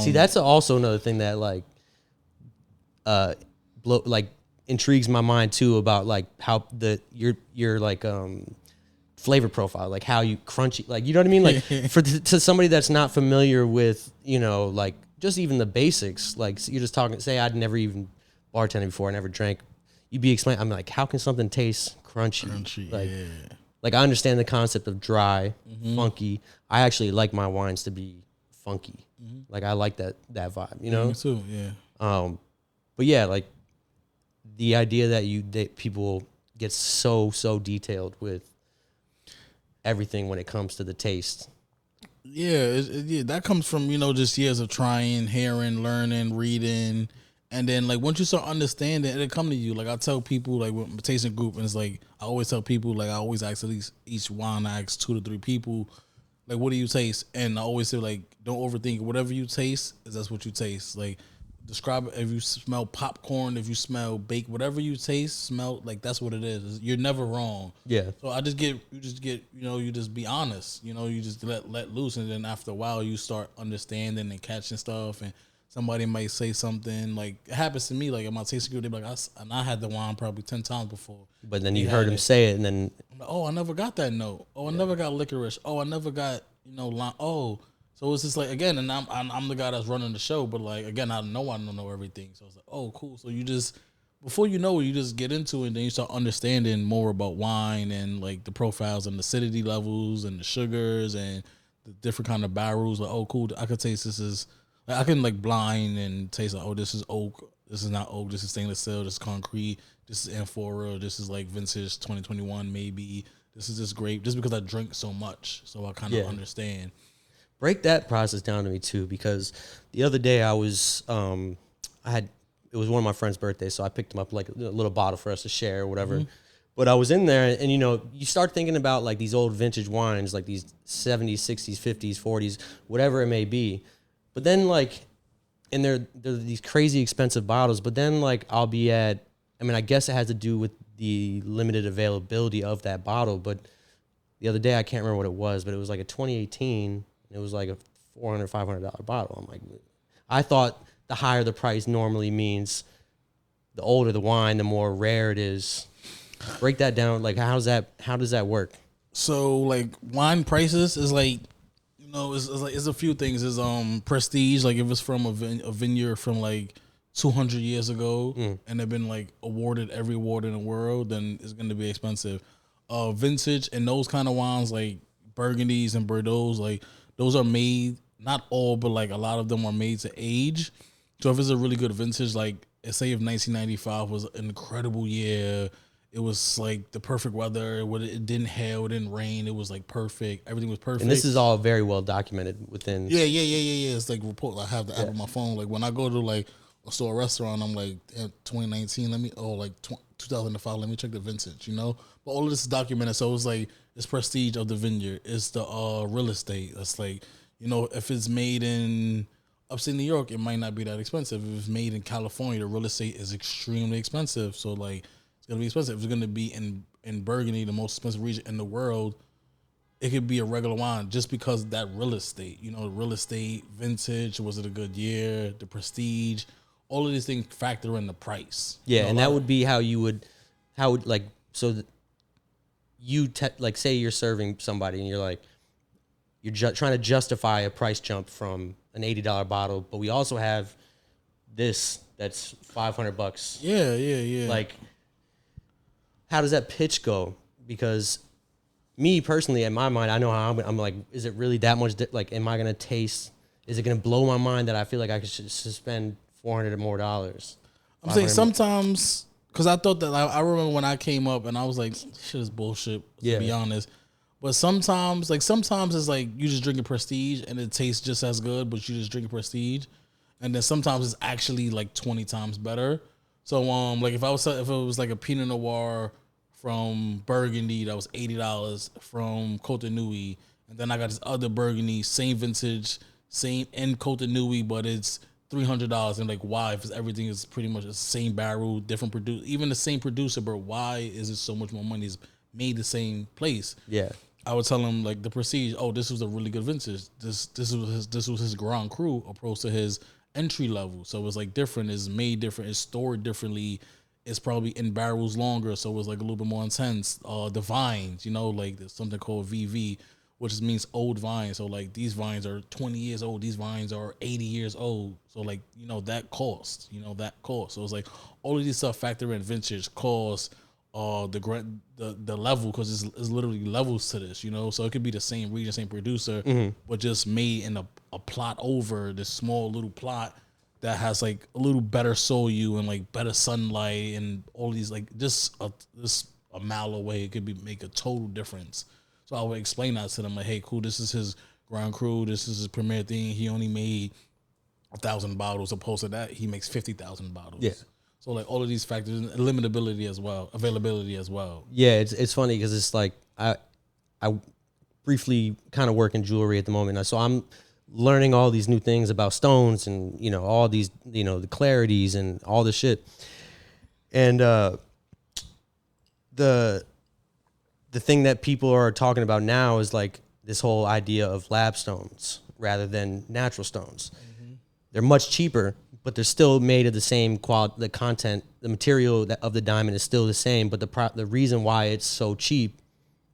See, that's also another thing that like, intrigues my mind too, about like how your like flavor profile, like how you crunchy, like, you know what I mean, like to somebody that's not familiar with, like just even the basics, like you're just talking, say I'd never even bartended before, I never drank, you'd be explaining, I'm like, how can something taste crunchy? Like, like I understand the concept of dry, funky. I actually like my wines to be funky. Like I like that vibe, Me too, yeah. But yeah, like the idea that people get so detailed with everything when it comes to the taste. Yeah, that comes from just years of trying, hearing, learning, reading, and then like once you start understanding, it'll come to you. Like I tell people, like with my tasting group, and it's like I always tell people, like I always ask at least each wine, I ask 2 to 3 people. like, what do you taste? And I always say, like, don't overthink. Whatever you taste, that's what you taste. Like, describe it. If you smell popcorn, if you smell baked, whatever you taste, smell, like, that's what it is. You're never wrong. Yeah. So you just be honest. You just let loose, and then after a while, you start understanding and catching stuff. And somebody might say something, like, it happens to me. Like, in my tasting group, they be like, I had the wine probably 10 times before. But then you heard him say it, and then I'm like, oh, I never got that note. Oh, I never got licorice. Oh, I never got lime. Oh, so it's just like, again, and I'm the guy that's running the show, but like, again, I don't know everything. So it's like, oh, cool. So you just, before you know it, you just get into it, and then you start understanding more about wine and like the profiles and the acidity levels and the sugars and the different kind of barrels. Like, oh, cool. I could taste this is, like, I can like blind and taste like, oh, this is oak. This is not oak. This is stainless steel. This is concrete. This is amphora. This is like vintage 2021 maybe. This is just grape. Just because I drink so much, so I kind of understand. Break that process down to me too, because the other day it was one of my friend's birthdays, so I picked him up like a little bottle for us to share or whatever. Mm-hmm. But I was in there, and you start thinking about like these old vintage wines, like these 70s, 60s, 50s, 40s, whatever it may be. But then like, and they're these crazy expensive bottles. But then like I'll be at, I guess it has to do with the limited availability of that bottle. But the other day I can't remember what it was, but it was like a 2018. It was like a $400, $500 bottle. I'm like, I thought the higher the price normally means the older the wine, the more rare it is. Break that down. Like, how does that work? So like wine prices is like, it's a few things. It's prestige. Like if it's from a vineyard from like 200 years ago and they've been like awarded every award in the world, then it's going to be expensive. Vintage and those kind of wines like Burgundies and Bordeaux, like those are made, not all, but like a lot of them are made to age. So if it's a really good vintage, like say if 1995 was an incredible year, it was like the perfect weather. It didn't hail, it didn't rain. It was like perfect. Everything was perfect. And this is all very well documented within. Yeah. It's like report. I have the app on my phone. Like when I go to like a store, restaurant, I'm like, 2019. 2005. Let me check the vintage. But all of this is documented. So it's like it's prestige of the vineyard. It's the real estate. It's like if it's made in upstate New York, it might not be that expensive. If it's made in California, the real estate is extremely expensive. So like. It's gonna be expensive. If it's gonna be in Burgundy, the most expensive region in the world, it could be a regular wine just because that real estate. Real estate, vintage, was it a good year, the prestige, all of these things factor in the price. Yeah, and that would be how would like so. Like say you're serving somebody and you're like trying to justify a price jump from an $80 bottle, but we also have this that's $500. Yeah. Like. How does that pitch go? Because me personally, in my mind, I know how I'm like, is it really that much? Like, am I going to taste? Is it going to blow my mind that I feel like I should spend $400 or more dollars? I'm saying sometimes, because I thought that, I remember when I came up and I was like, shit is bullshit, to be honest. But sometimes it's like you just drinking prestige and it tastes just as good, but you just drinking prestige. And then sometimes it's actually like 20 times better. So, like if it was like a Pinot Noir from Burgundy that was $80 from Côte Nui, and then I got this other Burgundy, same vintage, same in Côte Nui, but it's $300. And like, why? If everything is pretty much the same barrel, different producer, even the same producer, but why is it so much more money? It's made the same place. Yeah, I would tell him like the Prestige. Oh, this was a really good vintage. This was his Grand Cru opposed to his entry level. So it's like different. It's made different. It's stored differently. It's probably in barrels longer, so it's like a little bit more intense. The vines, like there's something called VV, which means old vines. So like these vines are 20 years old. These vines are 80 years old. So like that cost. So it's like all of these stuff factor in vintage, cost, the level, because it's literally levels to this. So it could be the same region, same producer, but just made in a plot over this small little plot that has like a little better soil and like better sunlight and all these like just a mile away, it could make a total difference. So I would explain that to them like, hey, cool, this is his Grand Cru, this is his premier thing. He only made 1,000 bottles, opposed to that he makes 50,000 bottles. Yeah. So like all of these factors, availability as well. Yeah, it's funny because it's like briefly kind of work in jewelry at the moment. So I'm learning all these new things about stones and, all these, the clarities and all this shit. And the thing that people are talking about now is like this whole idea of lab stones rather than natural stones. Mm-hmm. They're much cheaper, but they're still made of the same quality. The content, the material of the diamond is still the same, but the reason why it's so cheap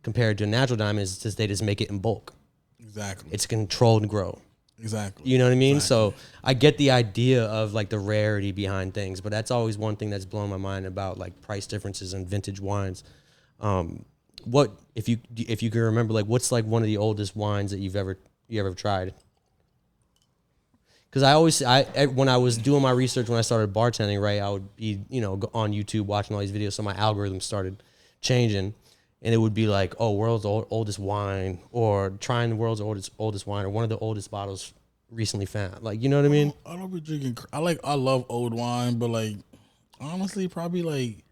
compared to a natural diamond is just they just make it in bulk. Exactly. It's controlled and grow. Exactly. You know what I mean? Exactly. So I get the idea of like the rarity behind things, but that's always one thing that's blown my mind about like price differences in vintage wines. What if you can remember, like what's like one of the oldest wines that you ever tried? Because when I was doing my research when I started bartending, right, I would be go on YouTube watching all these videos, so my algorithm started changing, and it would be like, oh, world's oldest wine, or trying the world's oldest wine, or one of the oldest bottles recently found. Like, you know what I mean? I don't be drinking. I love old wine, but like honestly, probably like.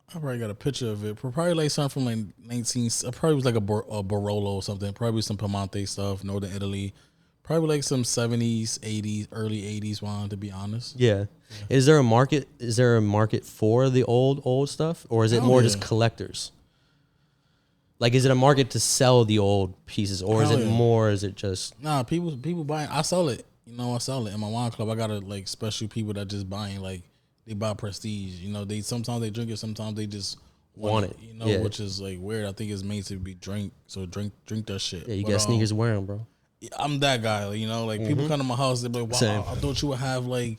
I probably got a picture of it. Probably like something from like 19. Probably was like a Barolo or something. Probably some Piemonte stuff, Northern Italy. Probably like some 70s, 80s, early 80s wine. To be honest. Yeah. Is there a market? Is there a market for the old stuff, or is it more just collectors? Like, is it a market to sell the old pieces, or is it more? Is it just people buying? I sell it. I sell it in my wine club. I got like special people that just buying like. They buy prestige, they sometimes they drink it, sometimes they just want it, which is like weird. I think it's made to be drink, so drink that shit. Yeah, you got sneakers wearing, bro. I'm that guy, like people come to my house, they're like, wow, I thought you would have like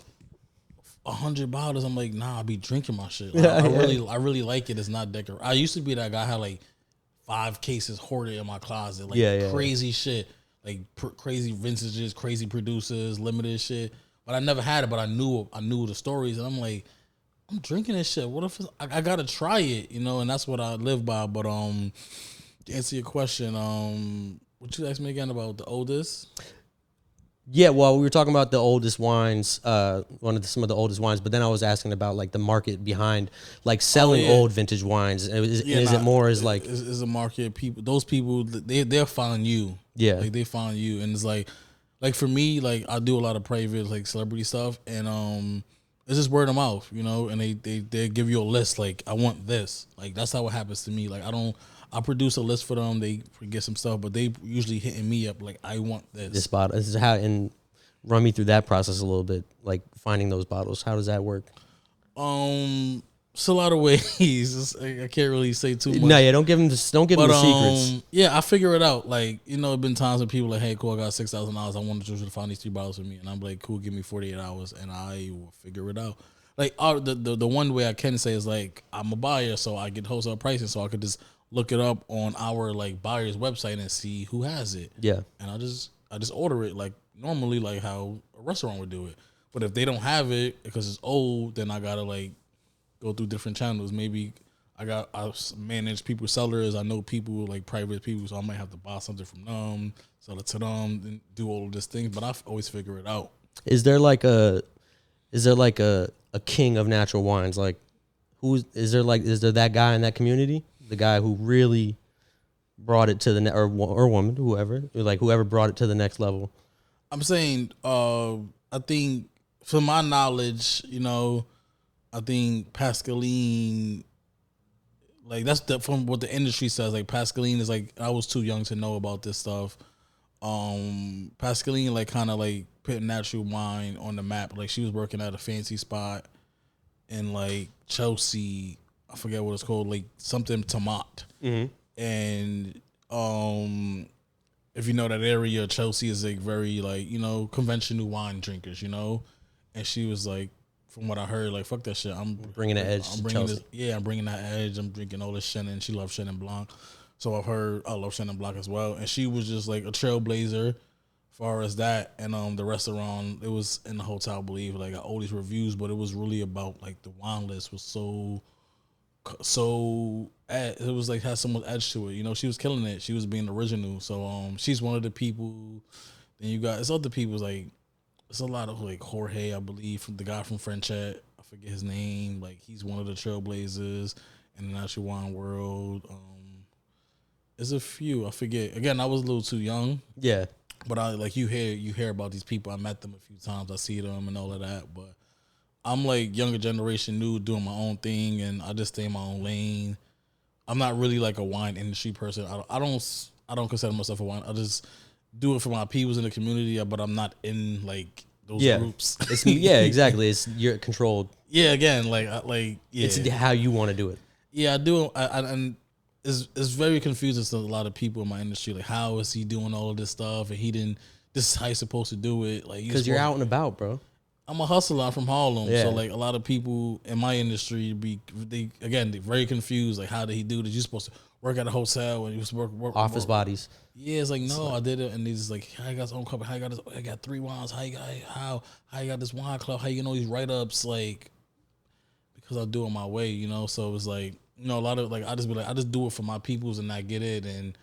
100 bottles. I'm like, nah, I be drinking my shit. Like, I really like it. It's not decorative. I used to be that guy. I had like 5 cases hoarded in my closet, like crazy shit, like crazy vintages, crazy producers, limited shit. But I never had it, but I knew the stories, and I'm like, I'm drinking this shit. What if I gotta try it, and that's what I live by. But to answer your question, what you asked me again about the oldest? Yeah, well, we were talking about the oldest wines, some of the oldest wines, but then I was asking about like the market behind like selling old vintage wines. Is it more as like is a market? People, those people, they'll find you. Yeah, like they find you, and it's like for me, like I do a lot of private like celebrity stuff, and it's just word of mouth, and they give you a list, like I want this, like that's how it happens to me. Like I produce a list for them, they get some stuff, but they usually hitting me up like I want this bottle. This is how, and run me through that process a little bit, like finding those bottles. How does that work? It's a lot of ways. I can't really say too much. No, yeah, don't give them the secrets. Yeah, I figure it out. Like, there's been times when people are like, hey, cool, I got $6,000. I want you to find these 3 bottles for me. And I'm like, cool, give me 48 hours and I will figure it out. Like, the one way I can say is like, I'm a buyer, so I get wholesale pricing, so I could just look it up on our like buyer's website and see who has it. Yeah. And I just order it like normally, like how a restaurant would do it. But if they don't have it because it's old, then I gotta like go through different channels. Maybe I manage people, sellers. I know people, like private people, so I might have to buy something from them, sell it to them, and do all of this thing. But I always figure it out. Is there like a king of natural wines? Like, is there that guy in that community? The guy who really brought it to the or woman, whoever brought it to the next level. I'm saying, I think from my knowledge, I think Pascaline, like that's from what the industry says. Like Pascaline is like, I was too young to know about this stuff. Pascaline like kind of like put natural wine on the map. Like she was working at a fancy spot in like Chelsea. I forget what it's called, like something Tomat. Mm-hmm. And if you know that area, Chelsea is like very like, conventional wine drinkers, and she was like, from what I heard, like fuck that shit. I'm bringing the edge. I'm bringing that edge. I'm drinking all this Chenin. She loves Chenin Blanc, so I've heard I love Chenin Blanc as well. And she was just like a trailblazer, as far as that. And the restaurant, it was in the hotel, I believe. Like I got all these reviews, but it was really about like the wine list was so it was like had so much edge to it. She was killing it. She was being original. So she's one of the people. Then you got it's other people like. It's a lot of like Jorge, I believe, from the guy from Frenchet. I forget his name. Like he's one of the trailblazers in the natural wine world. It's a few. I forget. Again, I was a little too young. Yeah. But I like you hear about these people. I met them a few times. I see them and all of that. But I'm like younger generation, new, doing my own thing, and I just stay in my own lane. I'm not really like a wine industry person. I don't consider myself a wine. I just do it for my peoples in the community. But I'm not in like those groups. Yeah, exactly. It's you're controlled. Yeah, again, It's how you want to do it. Yeah, I do. And it's very confusing to a lot of people in my industry. Like, how is he doing all of this stuff? And this is how he's supposed to do it. Like, because you're out and about, bro. I'm a hustler. I'm from Harlem, Yeah. so like a lot of people in my industry they're very confused. Like, how did he do this? You're supposed to work at a hotel and you supposed to work Office bodies. Yeah, it's like no, I did it, and he's like, how you got his own company? How you got this? I got 3 wines. How you got this wine club? How you know these write ups? Like, because I do it my way, you know. So it's like, you know, a lot of like I just do it for my peoples and I get it, and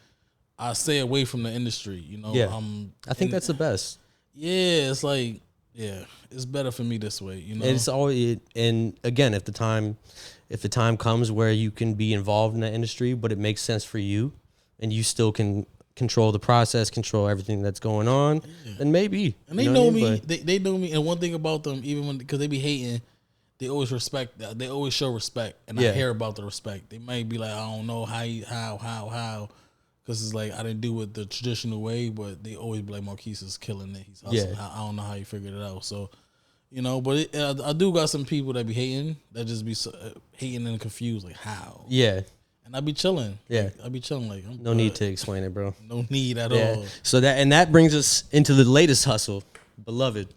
I stay away from the industry, you know. Yeah, I think that's the best. Yeah, it's like it's better for me this way, you know. It's always, and again, if the time comes where you can be involved in that industry, but it makes sense for you, and you still can control the process, control everything that's going on, then maybe. And they know me. They know me. And one thing about them, even because they be hating, they always respect that. They always show respect, and I hear about the respect. They might be like, I don't know how, because it's like I didn't do it the traditional way, but they always be like, Marquis is killing it. He's hustling. Yeah. I don't know how he figured it out. So, you know, but I do got some people that be hating, that just be hating and confused, like how. Yeah. And I be chilling. Yeah. I be chilling like I'm no good. need to explain it, bro. No need at all. So that brings us into the latest hustle, Beloved.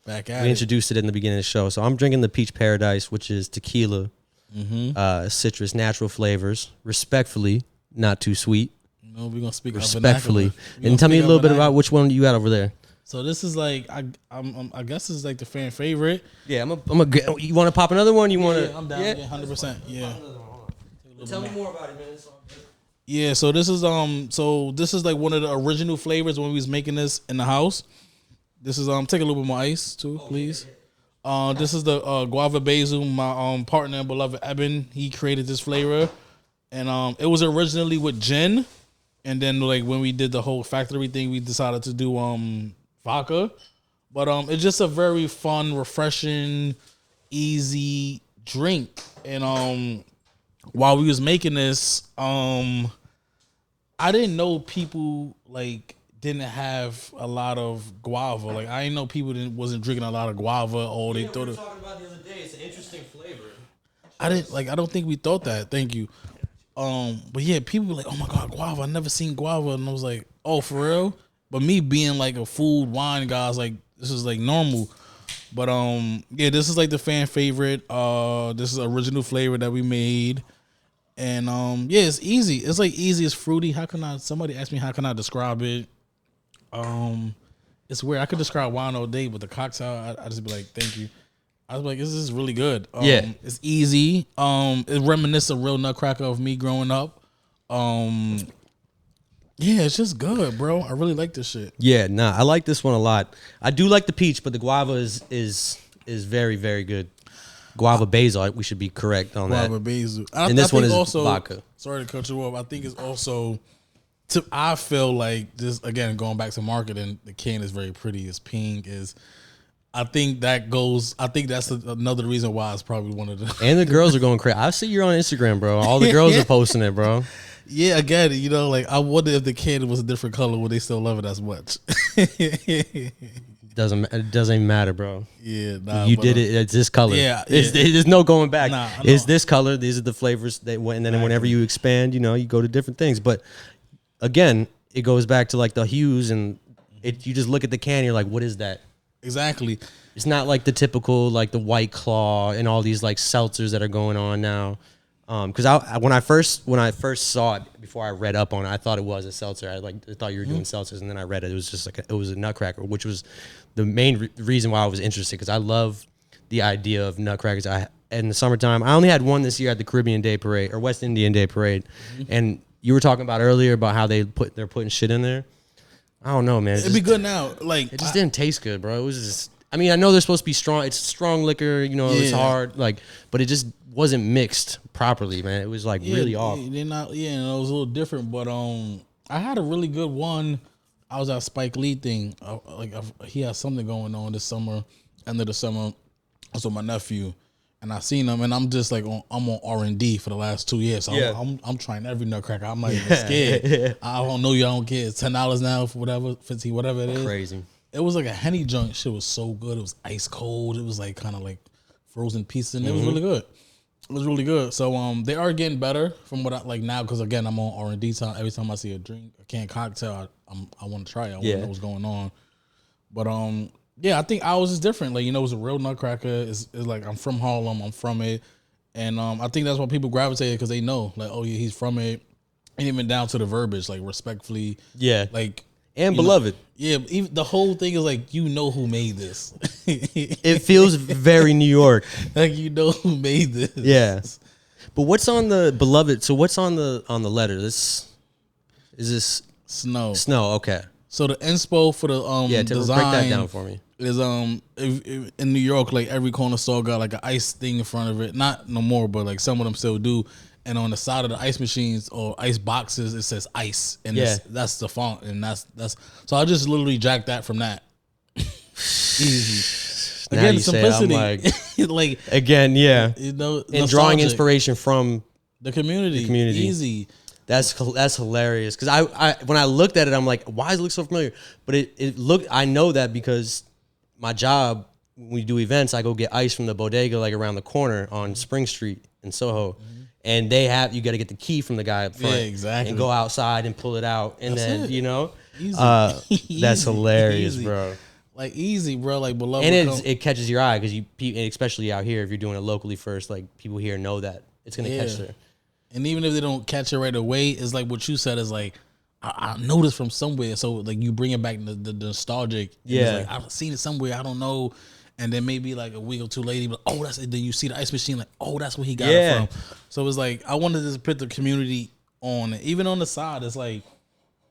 Back at We it. introduced it in the beginning of the show. So I'm drinking the Peach Paradise, which is tequila, citrus, natural flavors, respectfully, not too sweet. No, we're gonna speak Respectfully. And tell me a little bit about which one you got over there. So this is like I guess this is like the fan favorite. Yeah, you want to pop another one? You want to? Yeah, I'm down. Yeah, 100%. Yeah. Tell me more about it, man. It's all good. Yeah, so this is like one of the original flavors when we was making this in the house. This is take a little bit more ice too, please. This is the guava basil. My partner and beloved Eben, he created this flavor, and it was originally with gin, and then like when we did the whole factory thing, we decided to do vodka, but it's just a very fun, refreshing, easy drink, and while we was making this, I didn't know people like didn't have a lot of guava. Like I didn't know people wasn't drinking a lot of guava. Or they thought we were talking about the other day. It's an interesting flavor. I don't think we thought that. Thank you. But yeah, people were like, "Oh my god, guava! I never seen guava," and I was like, "Oh, for real?" But me being like a food wine guy, I was like, this is like normal. But yeah, this is like the fan favorite. This is original flavor that we made. And yeah, it's easy. It's like easy. It's fruity. Somebody asked me how can I describe it? It's weird. I could describe wine all day, but the cocktail, I just be like, thank you. I was like, this is really good. Yeah. It's easy. It reminisces a real Nutcracker of me growing up. Yeah, it's just good, bro. I really like this shit. Yeah, I like this one a lot. I do like the peach, but the guava is very, very good. Guava basil, we should be correct on that. Guava basil. And this one is also, vodka. Sorry to cut you off. I think it's also, I feel like just again going back to marketing, the can is very pretty. It's pink. I think that's another reason why it's probably one of the. And the girls are going crazy. I see you're on Instagram, bro. All the girls are posting it, bro. Yeah, again, you know, like I wonder if the can was a different color, would they still love it as much? It doesn't matter, bro. Yeah, nah, you did it. It's this color. Yeah, there's no going back. Nah, it's this color. These are the flavors. And then whenever you expand, you know, you go to different things. But again, it goes back to like the hues, and you just look at the can, and you're like, what is that? Exactly. It's not like the typical like the White Claw and all these like seltzers that are going on now. Because when I first saw it, before I read up on it, I thought it was a seltzer. I thought you were doing seltzers, and then I read it. It was just like it was a Nutcracker, which was the main reason why I was interested. Because I love the idea of Nutcrackers. In the summertime, I only had one this year at the Caribbean Day Parade or West Indian Day Parade, and you were talking about earlier about how they're putting shit in there. I don't know, man. It'd be good now. Like it just didn't taste good, bro. It was just. I mean, I know they're supposed to be strong. It's strong liquor, you know. It's hard, like, but it just wasn't mixed properly, man. It was like really off. They're not. Yeah, and it was a little different. But I had a really good one. I was at Spike Lee thing. He had something going on this summer, end of the summer. I was with my nephew, and I seen him, and I'm just like I'm on R&D for the last 2 years. So I'm trying every Nutcracker. I'm not even scared. I don't know you. I don't care. It's $10 now for whatever, 50, whatever it is. Crazy. It was like a Henny junk. Shit was so good. It was ice cold. It was like kind of like frozen pieces, and it was really good. It was really good. So they are getting better from what I like now, because again I'm on R&D time. Every time I see a drink, a canned cocktail, I want to try it. I want to know what's going on. But yeah, I think ours is different. Like, you know, it's a real Nutcracker. It's like I'm from Harlem. I'm from it, and I think that's why people gravitate, because they know, like, oh yeah, he's from it, and even down to the verbiage, like respectfully, like. And beloved. Even the whole thing is like, you know who made this. It feels very New York. Like, you know who made this. Yeah. But what's on the beloved? So what's on the letter? Is this Snow? Snow. Okay. So the inspo for the design, break that down for me. Is in New York, like every corner store got like an ice thing in front of it. Not no more, but like some of them still do. And on the side of the ice machines or ice boxes, it says ice, and that's the font, and that's. So I just literally jacked that from that. Easy. Again, simplicity. Like again, yeah. You know, and drawing inspiration from the community. Easy. That's hilarious, because I when I looked at it, I'm like, why does it look so familiar? But it looked. I know that because my job, when we do events, I go get ice from the bodega like around the corner on Spring Street in Soho. And you got to get the key from the guy up front, exactly, and go outside and pull it out, and then you know, easy. That's hilarious, bro. Like easy, bro. Like beloved, and it catches your eye, because especially out here, if you're doing it locally first, like people here know that it's gonna catch their. And even if they don't catch it right away, it's like what you said is like, I noticed from somewhere. So like you bring it back the nostalgic. Yeah, like, I've seen it somewhere. I don't know. And then maybe like a week or two later, like, oh, that's it. Then you see the ice machine, like, oh, that's where he got it from. So it's like, I wanted to put the community on it. Even on the side, it's like,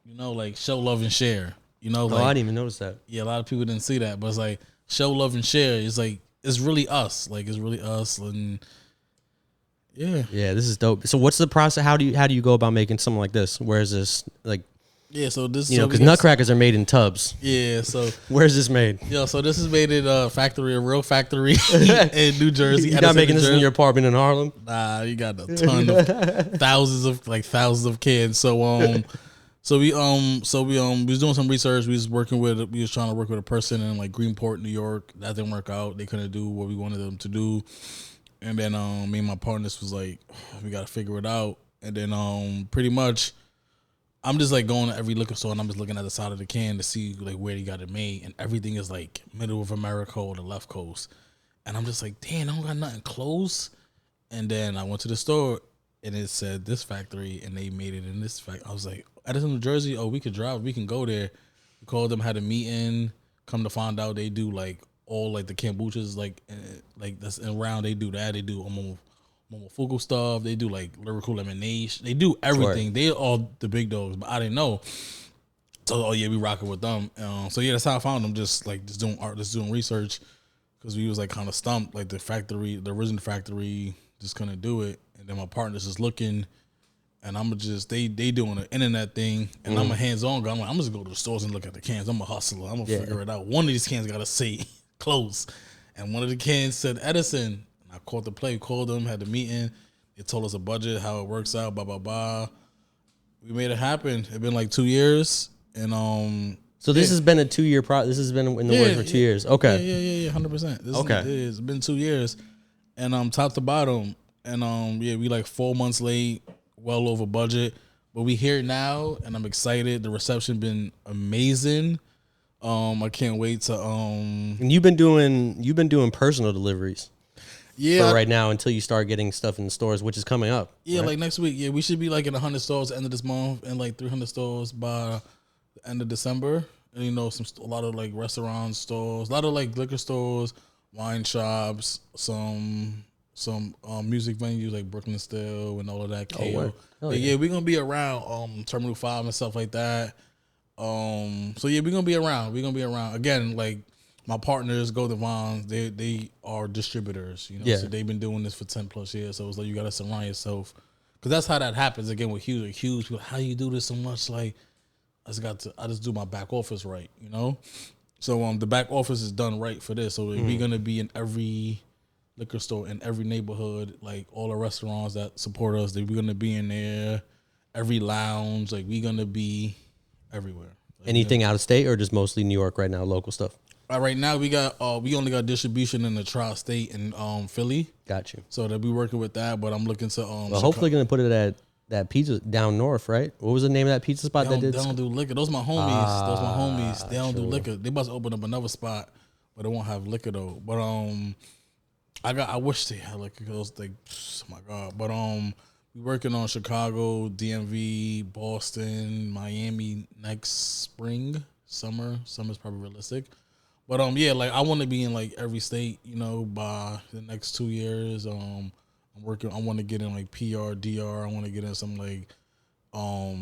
you know, like show love and share. You know, like, I didn't even notice that. Yeah, a lot of people didn't see that, but it's like show love and share. It's like, it's really us. Like, it's really us. And yeah, this is dope. So what's the process? How do you go about making something like this? Where is this like? Yeah, so this, you know, because Nutcrackers are made in tubs. Yeah, so where's this made? Yeah, so this is made in a real factory in New Jersey. You're not making this in your apartment in Harlem? Nah, you got a ton of thousands of cans. So we was doing some research. We was trying to work with a person in like Greenport, New York. That didn't work out. They couldn't do what we wanted them to do. And then me and my partners was like, we got to figure it out. And then pretty much, I'm just like going to every liquor store, and I'm just looking at the side of the can to see like where they got it made, and everything is like middle of America or the left coast. And I'm just like, damn, I don't got nothing close. And then I went to the store, and it said this factory, and they made it in this factory. I was like, Edison, New Jersey. Oh, we could drive. We can go there. We called them, had a meeting. Come to find out, they do like all like the kombuchas, like that's around. They do that. They do Momofuku stuff. They do like lyrical lemonade. They do everything. They all the big dogs, but I didn't know. So we rocking with them. So that's how I found them. Just doing art, just doing research, because we was like kind of stumped. Like the original factory just couldn't do it, and then my partners is looking, and I'm just they doing an internet thing, and I'm a hands-on guy. I'm like, I'm just go to the stores and look at the cans. I'm a hustler. I'm gonna figure it out. One of these cans gotta say close, and one of the cans said Edison. I called the play, called them, had the meeting. They told us a budget, how it works out, blah, blah, blah. We made it happen. It's been like 2 years. And so this has been a 2 year process. This has been in the works for 2 years. Okay. Yeah, 100%. It's been 2 years. And top to bottom. And we like 4 months late, well over budget. But we here now, and I'm excited. The reception been amazing. I can't wait to And you've been doing personal deliveries. Yeah, for right now until you start getting stuff in the stores, which is coming up. Yeah, right? like next week. Yeah, we should be like in 100 stores at the end of this month, and like 300 stores by the end of December. And you know, a lot of like restaurant stores, a lot of like liquor stores, wine shops, some music venues like Brooklyn Still and all of that. Yeah, we're gonna be around Terminal 5 and stuff like that. So yeah, we're gonna be around. We're gonna be around again. Like my partners, Golden Vines, they are distributors. You know, Yeah. so they've been doing this for 10+ years. So it's like you gotta surround yourself, because that's how that happens. Again with huge, like huge people, how you do this so much? Like I just do my back office right. You know, so the back office is done right for this. So we're gonna be in every liquor store in every neighborhood, like all the restaurants that support us. We're gonna be in there, every lounge. Like we're gonna be everywhere. Like, Anything out of state or just mostly New York right now, local stuff? Right now we only got distribution in the tri-state and Philly. Got you. So they'll be working with that, but I'm looking to Well, hopefully going to put it at that pizza down north, right? What was the name of that pizza spot They that did? don't do liquor. Those my homies. They don't do liquor. They must open up another spot, but they won't have liquor though. But I wish they had liquor. Those like, oh my god. But we working on Chicago, DMV, Boston, Miami next spring, summer. Summer's probably realistic. But yeah, like I want to be in like every state, you know, by the next 2 years. I'm working. I want to get in like PR, DR. I want to get in some like what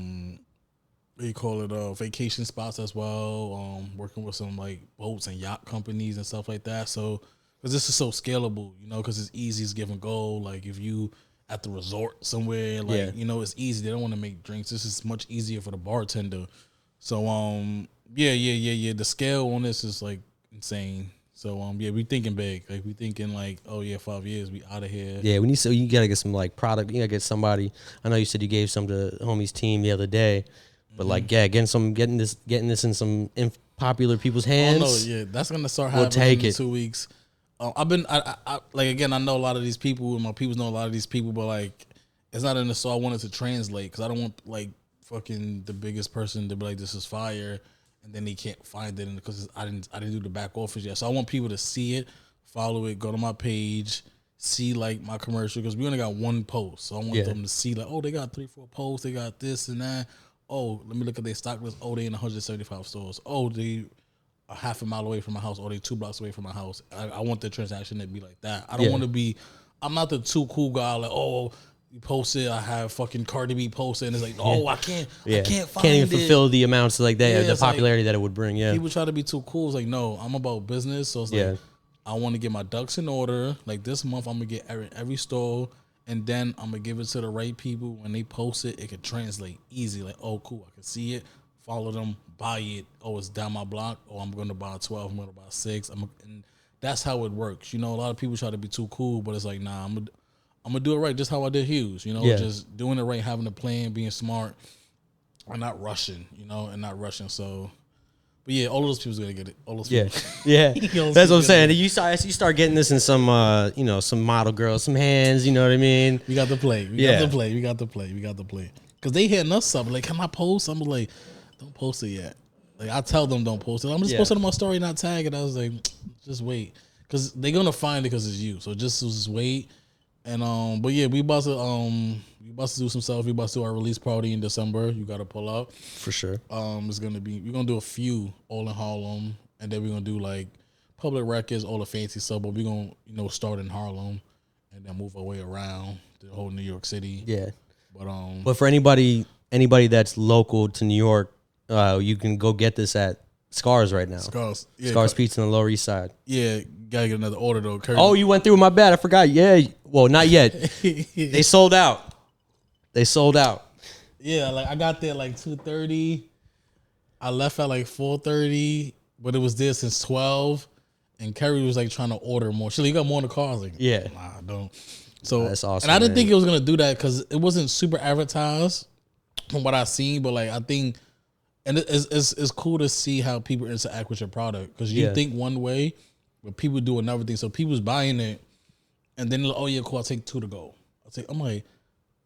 do you call it? Vacation spots as well. Working with some like boats and yacht companies and stuff like that. So because this is so scalable, you know, because it's easy as give and go. Like if you at the resort somewhere, like you know, it's easy. They don't want to make drinks. This is much easier for the bartender. So yeah. The scale on this is like insane. So yeah, we thinking big. Like we thinking like, oh yeah, 5 years we out of here. Yeah, you gotta get some like product. You gotta get somebody. I know you said you gave some to homie's team the other day, but like getting this in some popular people's hands. Oh no, yeah, that's gonna start happening in 2 weeks. I like again, I know a lot of these people, and my people know a lot of these people, but like it's not in the store. I wanted to translate because I don't want like fucking the biggest person to be like, this is fire, and then he can't find it because I didn't do the back office yet. So I want people to see it, follow it, go to my page, see like my commercial, because we only got one post. So I want them to see like, oh, they got 3-4 posts, they got this and that. Oh, let me look at their stock list. Oh, they in 175 stores. Oh, they are half a mile away from my house. Or they 2 blocks away from my house. I want the transaction to be like that. I don't want to be. I'm not the too cool guy. Like, oh, you post it. I have fucking Cardi B posted, and it's like, oh, I can't find it. Can't even fulfill the amounts like that, the popularity that it would bring. Yeah, people try to be too cool. It's like, no, I'm about business. So it's like, I want to get my ducks in order. Like this month, I'm gonna get every store, and then I'm gonna give it to the right people. When they post it, it can translate easy. Like, oh, cool, I can see it, follow them, buy it. Oh, it's down my block. Oh, I'm gonna buy 12. I'm gonna buy 6. And that's how it works. You know, a lot of people try to be too cool, but it's like, nah, I'm gonna do it right, just how I did Hughes. You know, just doing it right, having a plan, being smart, and not rushing. You know, and not rushing. So. But yeah, all of those people's gonna get it. All those people. Yeah. That's what I'm saying. You start getting this in some, some model girls, some hands. You know what I mean? We got to play. We got to play. Because they hitting us up like, can I post? I'm like, don't post it yet. Like I tell them don't post it. I'm just posting on my story, not tag it. I was like, just wait, because they're gonna find it because it's you. So just wait. And but yeah, we about to do some stuff. We about to do our release party in December. You gotta pull up for sure. It's gonna be, we're gonna do a few all in Harlem, and then we're gonna do like public records, all the fancy stuff. But we're gonna start in Harlem and then move our way around the whole New York City. Yeah. But for anybody that's local to New York, you can go get this at Scars right now. Scars Pizza on the Lower East Side. Yeah, gotta get another order though. Curry. Oh, you went through my bad. I forgot. Yeah, well, not yet. They sold out. Yeah, like I got there like 2:30. I left at like 4:30, but it was there since 12. And Kerry was like trying to order more. She got more in the car. I was like, nah, don't. So that's awesome. And I didn't think it was gonna do that because it wasn't super advertised from what I seen. But like I think. And it's cool to see how people interact with your product, because you think one way, but people do another thing. So people's buying it, and then like, oh yeah, cool, I'll take 2 to go. I'm like,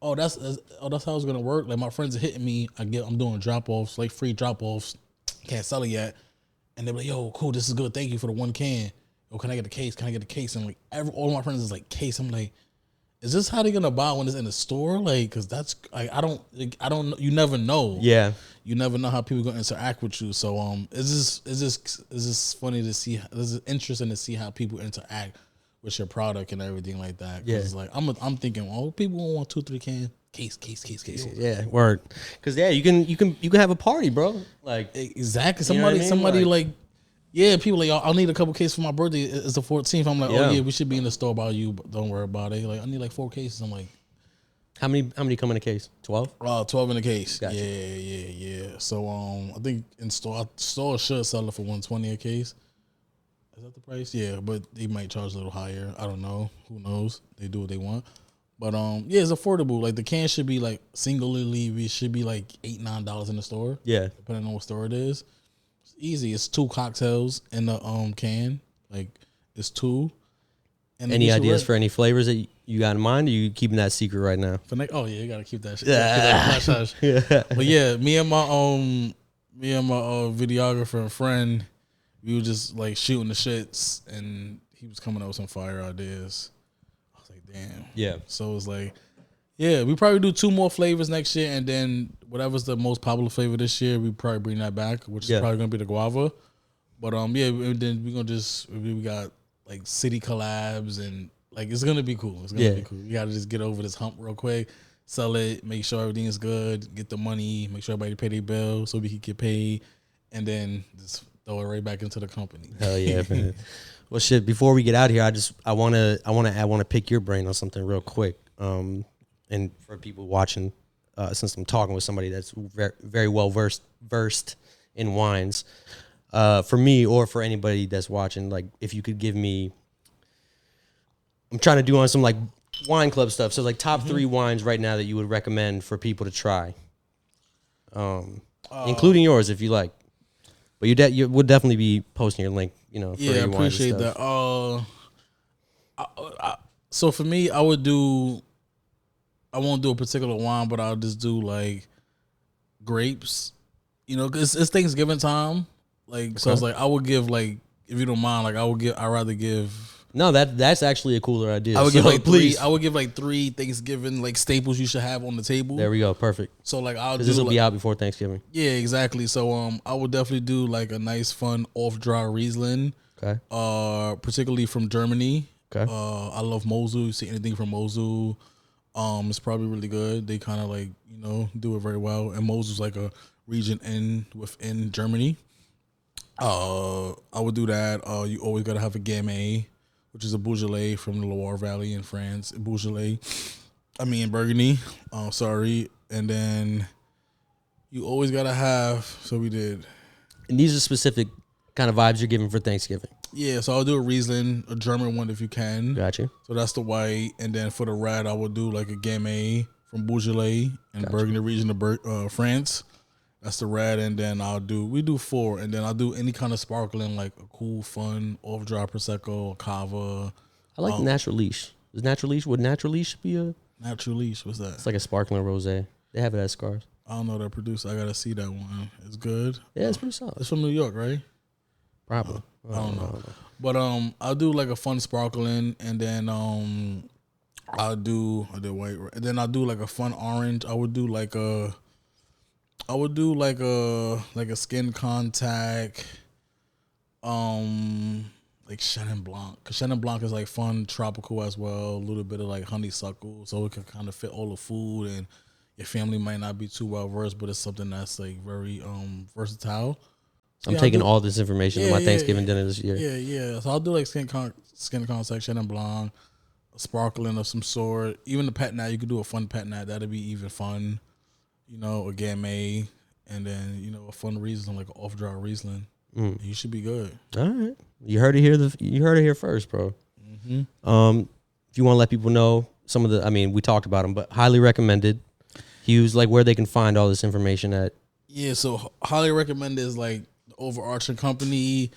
oh that's how it's gonna work. Like my friends are hitting me. I'm doing drop offs, like free drop offs. Can't sell it yet, and they're like, yo, cool, this is good. Thank you for the 1 can. Yo, can I get the case? Can I get the case? And like all my friends is like case. I'm like, is this how they're gonna buy when it's in the store? Like, cause that's I don't know. You never know. Yeah, you never know how people gonna interact with you. So it's just funny to see. It's interesting to see how people interact with your product and everything like that. Cause it's like I'm thinking, oh, people want 2-3 can case. Yeah, word. Cause you can have a party, bro. Like exactly. Somebody like. Yeah, people like, I'll need a couple cases for my birthday. It's the 14th. I'm like, Yeah. oh yeah, we should be in the store by you, but don't worry about it. Like, I need like 4 cases. I'm like, How many come in a case? 12? 12 in a case. Gotcha. Yeah. So I think in store should sell it for $120 a case. Is that the price? Yeah, but they might charge a little higher. I don't know. Who knows? They do what they want. But yeah, it's affordable. Like the can should be like singularly, it should be like $8-9 in the store. Yeah. Depending on what store it is. It's easy. It's 2 cocktails in the can. Like it's 2. And Any ideas for any flavors that you got in mind? Or you keeping that secret right now? Oh yeah, you gotta keep that shit. Yeah. But yeah, me and my videographer and friend, we were just like shooting the shits, and he was coming up with some fire ideas. I was like, damn. Yeah. So it's like, yeah, we probably do 2 more flavors next year, and then whatever's the most popular flavor this year, we probably bring that back, which is probably gonna be the guava. But yeah, and then we got like city collabs, and like it's gonna be cool. It's gonna be cool. You gotta just get over this hump real quick, sell it, make sure everything is good, get the money, make sure everybody pay their bill so we can get paid, and then just throw it right back into the company. Hell yeah, man. Well, shit. Before we get out here, I wanna pick your brain on something real quick. And for people watching, since I'm talking with somebody that's very, very well versed in wines, for me or for anybody that's watching, like if you could give me, I'm trying to do on some like wine club stuff. So like top 3 wines right now that you would recommend for people to try, including yours if you like. But you would definitely be posting your link, for Yeah, I your wines and appreciate that. stuff. So for me, I won't do a particular wine, but I'll just do like grapes. Cause it's Thanksgiving time. Like, so it's like I would give like, if you don't mind, like I'd rather give. No, that's actually a cooler idea. I would give like please. 3. I would give like 3 Thanksgiving like staples you should have on the table. There we go, perfect. So like I'll do. This will be out before Thanksgiving. Yeah, exactly. So I would definitely do like a nice, fun off dry Riesling. Okay. Particularly from Germany. Okay. I love Mosel. You see anything from Mosel, it's probably really good. They kind of like do it very well. And Mosel's like a region within Germany. I would do that. You always gotta have a Gamay, which is a Beaujolais from the Loire Valley in France. Beaujolais, in Burgundy. Sorry. And then you always gotta have. So we did. And these are specific kind of vibes you're giving for Thanksgiving. Yeah, so I'll do a Riesling, a German one if you can. Gotcha. So that's the white, and then for the red, I will do like a Gamay from Beaujolais in Burgundy region of France. That's the red, and then we do 4, and then I'll do any kind of sparkling, like a cool, fun, off-dry Prosecco, Cava. I like Natural Leash. Would Natural Leash be a... Natural Leash, what's that? It's like a sparkling rosé. They have it at Scars. I don't know that producer. I gotta see that one. It's good. Yeah, it's pretty solid. It's from New York, right? Probably. I don't know. But I'll do like a fun sparkling, and then I did white, and then I'll do like a fun orange. I would do like a skin contact, like Chenin Blanc. Cause Chenin Blanc is like fun, tropical as well. A little bit of like honeysuckle, so it can kind of fit all the food, and your family might not be too well versed, but it's something that's like very versatile. So I'm taking all this information to my Thanksgiving dinner this year. Yeah. So I'll do like skin contact, Chenin Blanc, a sparkling of some sort. Even the pet nat, you could do a fun pet nat. That'd be even fun. A Gamay, and then a fun Riesling, like an off dry Riesling. You should be good. All right, you heard it here first, bro. Mm-hmm. If you want to let people know some of the, we talked about them, but highly recommended. Hughes, like where they can find all this information at. Yeah, so highly recommended is like the overarching company,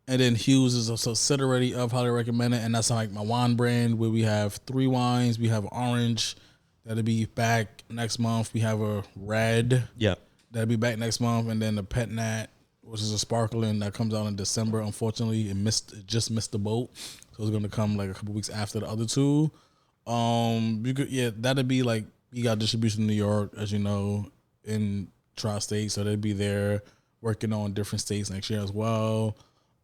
and then Hughes is a subsidiary of highly recommended, and that's like my wine brand where we have 3 wines. We have orange. That'll be back next month. We have a red. Yeah. That'll be back next month. And then the Pet Nat, which is a sparkling that comes out in December. Unfortunately, it just missed the boat. So it's going to come like a couple weeks after the other 2. That'll be like, you got distribution in New York, as you know, in Tri-State. So they'll be there working on different states next year as well.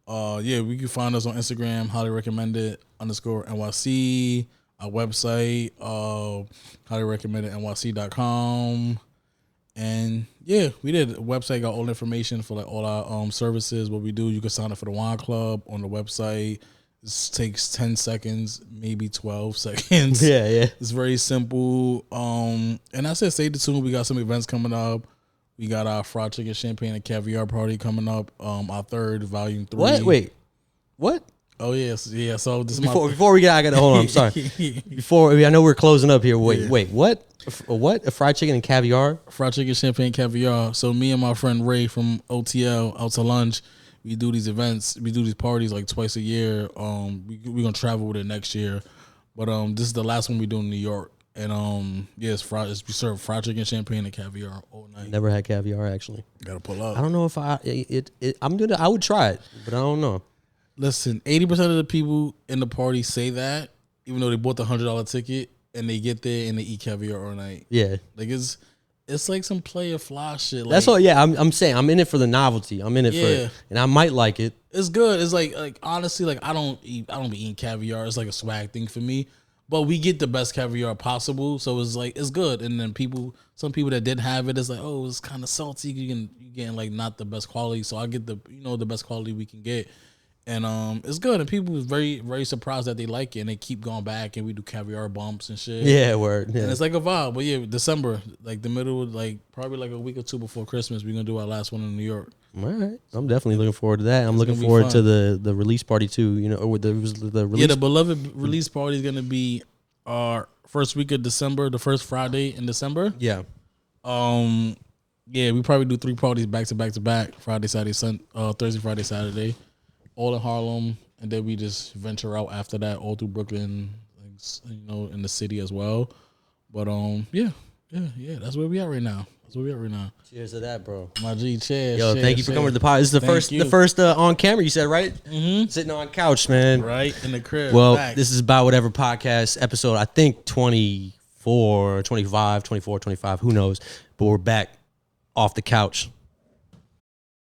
We can find us on Instagram, highly recommended _NYC. Our website, highly recommended NYC.com. And yeah, we did. The website got all the information for like all our services, what we do. You can sign up for the wine club on the website. This takes 10 seconds, maybe 12 seconds. Yeah. It's very simple. And I said, stay tuned. We got some events coming up. We got our fried chicken, champagne, and caviar party coming up. Our third, volume 3. What? Wait. What? Oh yes, yeah. So this before we get, I gotta hold on. I'm sorry. I know we're closing up here. Wait. What? A fried chicken and caviar? Fried chicken, champagne, caviar. So me and my friend Ray from OTL, Out to Lunch, we do these events. We do these parties like twice a year. We're gonna travel with it next year, but this is the last one we do in New York. And we serve fried chicken, champagne, and caviar all night. Never had caviar actually. Gotta pull up. I don't know if I would try it, but I don't know. Listen, 80% of the people in the party say that, even though they bought the $100 ticket, and they get there and they eat caviar all night. Yeah, like it's like some player fly shit. Like, that's all. Yeah, I'm saying I'm in it for the novelty. I'm in it for, and I might like it. It's good. It's like honestly, like I don't be eating caviar. It's like a swag thing for me. But we get the best caviar possible, so it's like it's good. And then some people that didn't have it, it's like, oh, it's kind of salty. You getting like not the best quality. So I get the best quality we can get. And it's good, and people was very, very surprised that they like it, and they keep going back, and we do caviar bumps and shit. Yeah, word. Yeah. And it's like a vibe. But yeah, December, like the middle, like probably like a week or two before Christmas, we're gonna do our last one in New York. All right, I'm definitely looking forward to that. I'm looking forward to the release party too. Or the release. Yeah, the beloved release party is gonna be our first week of December, the first Friday in December. Yeah. Yeah, we probably do 3 parties back to back, Friday, Saturday, Thursday, Friday, Saturday. All in Harlem, and then we just venture out after that, all through Brooklyn, like, in the city as well. But yeah, that's where we at right now. Cheers to that, bro. My G, cheers. Yo, thank you for coming to the pod. This is the first on camera. You said, right? Mm-hmm. Sitting on couch, man. Right in the crib. Well, this is About Whatever podcast episode. I think 24, 25. Who knows? But we're back off the couch.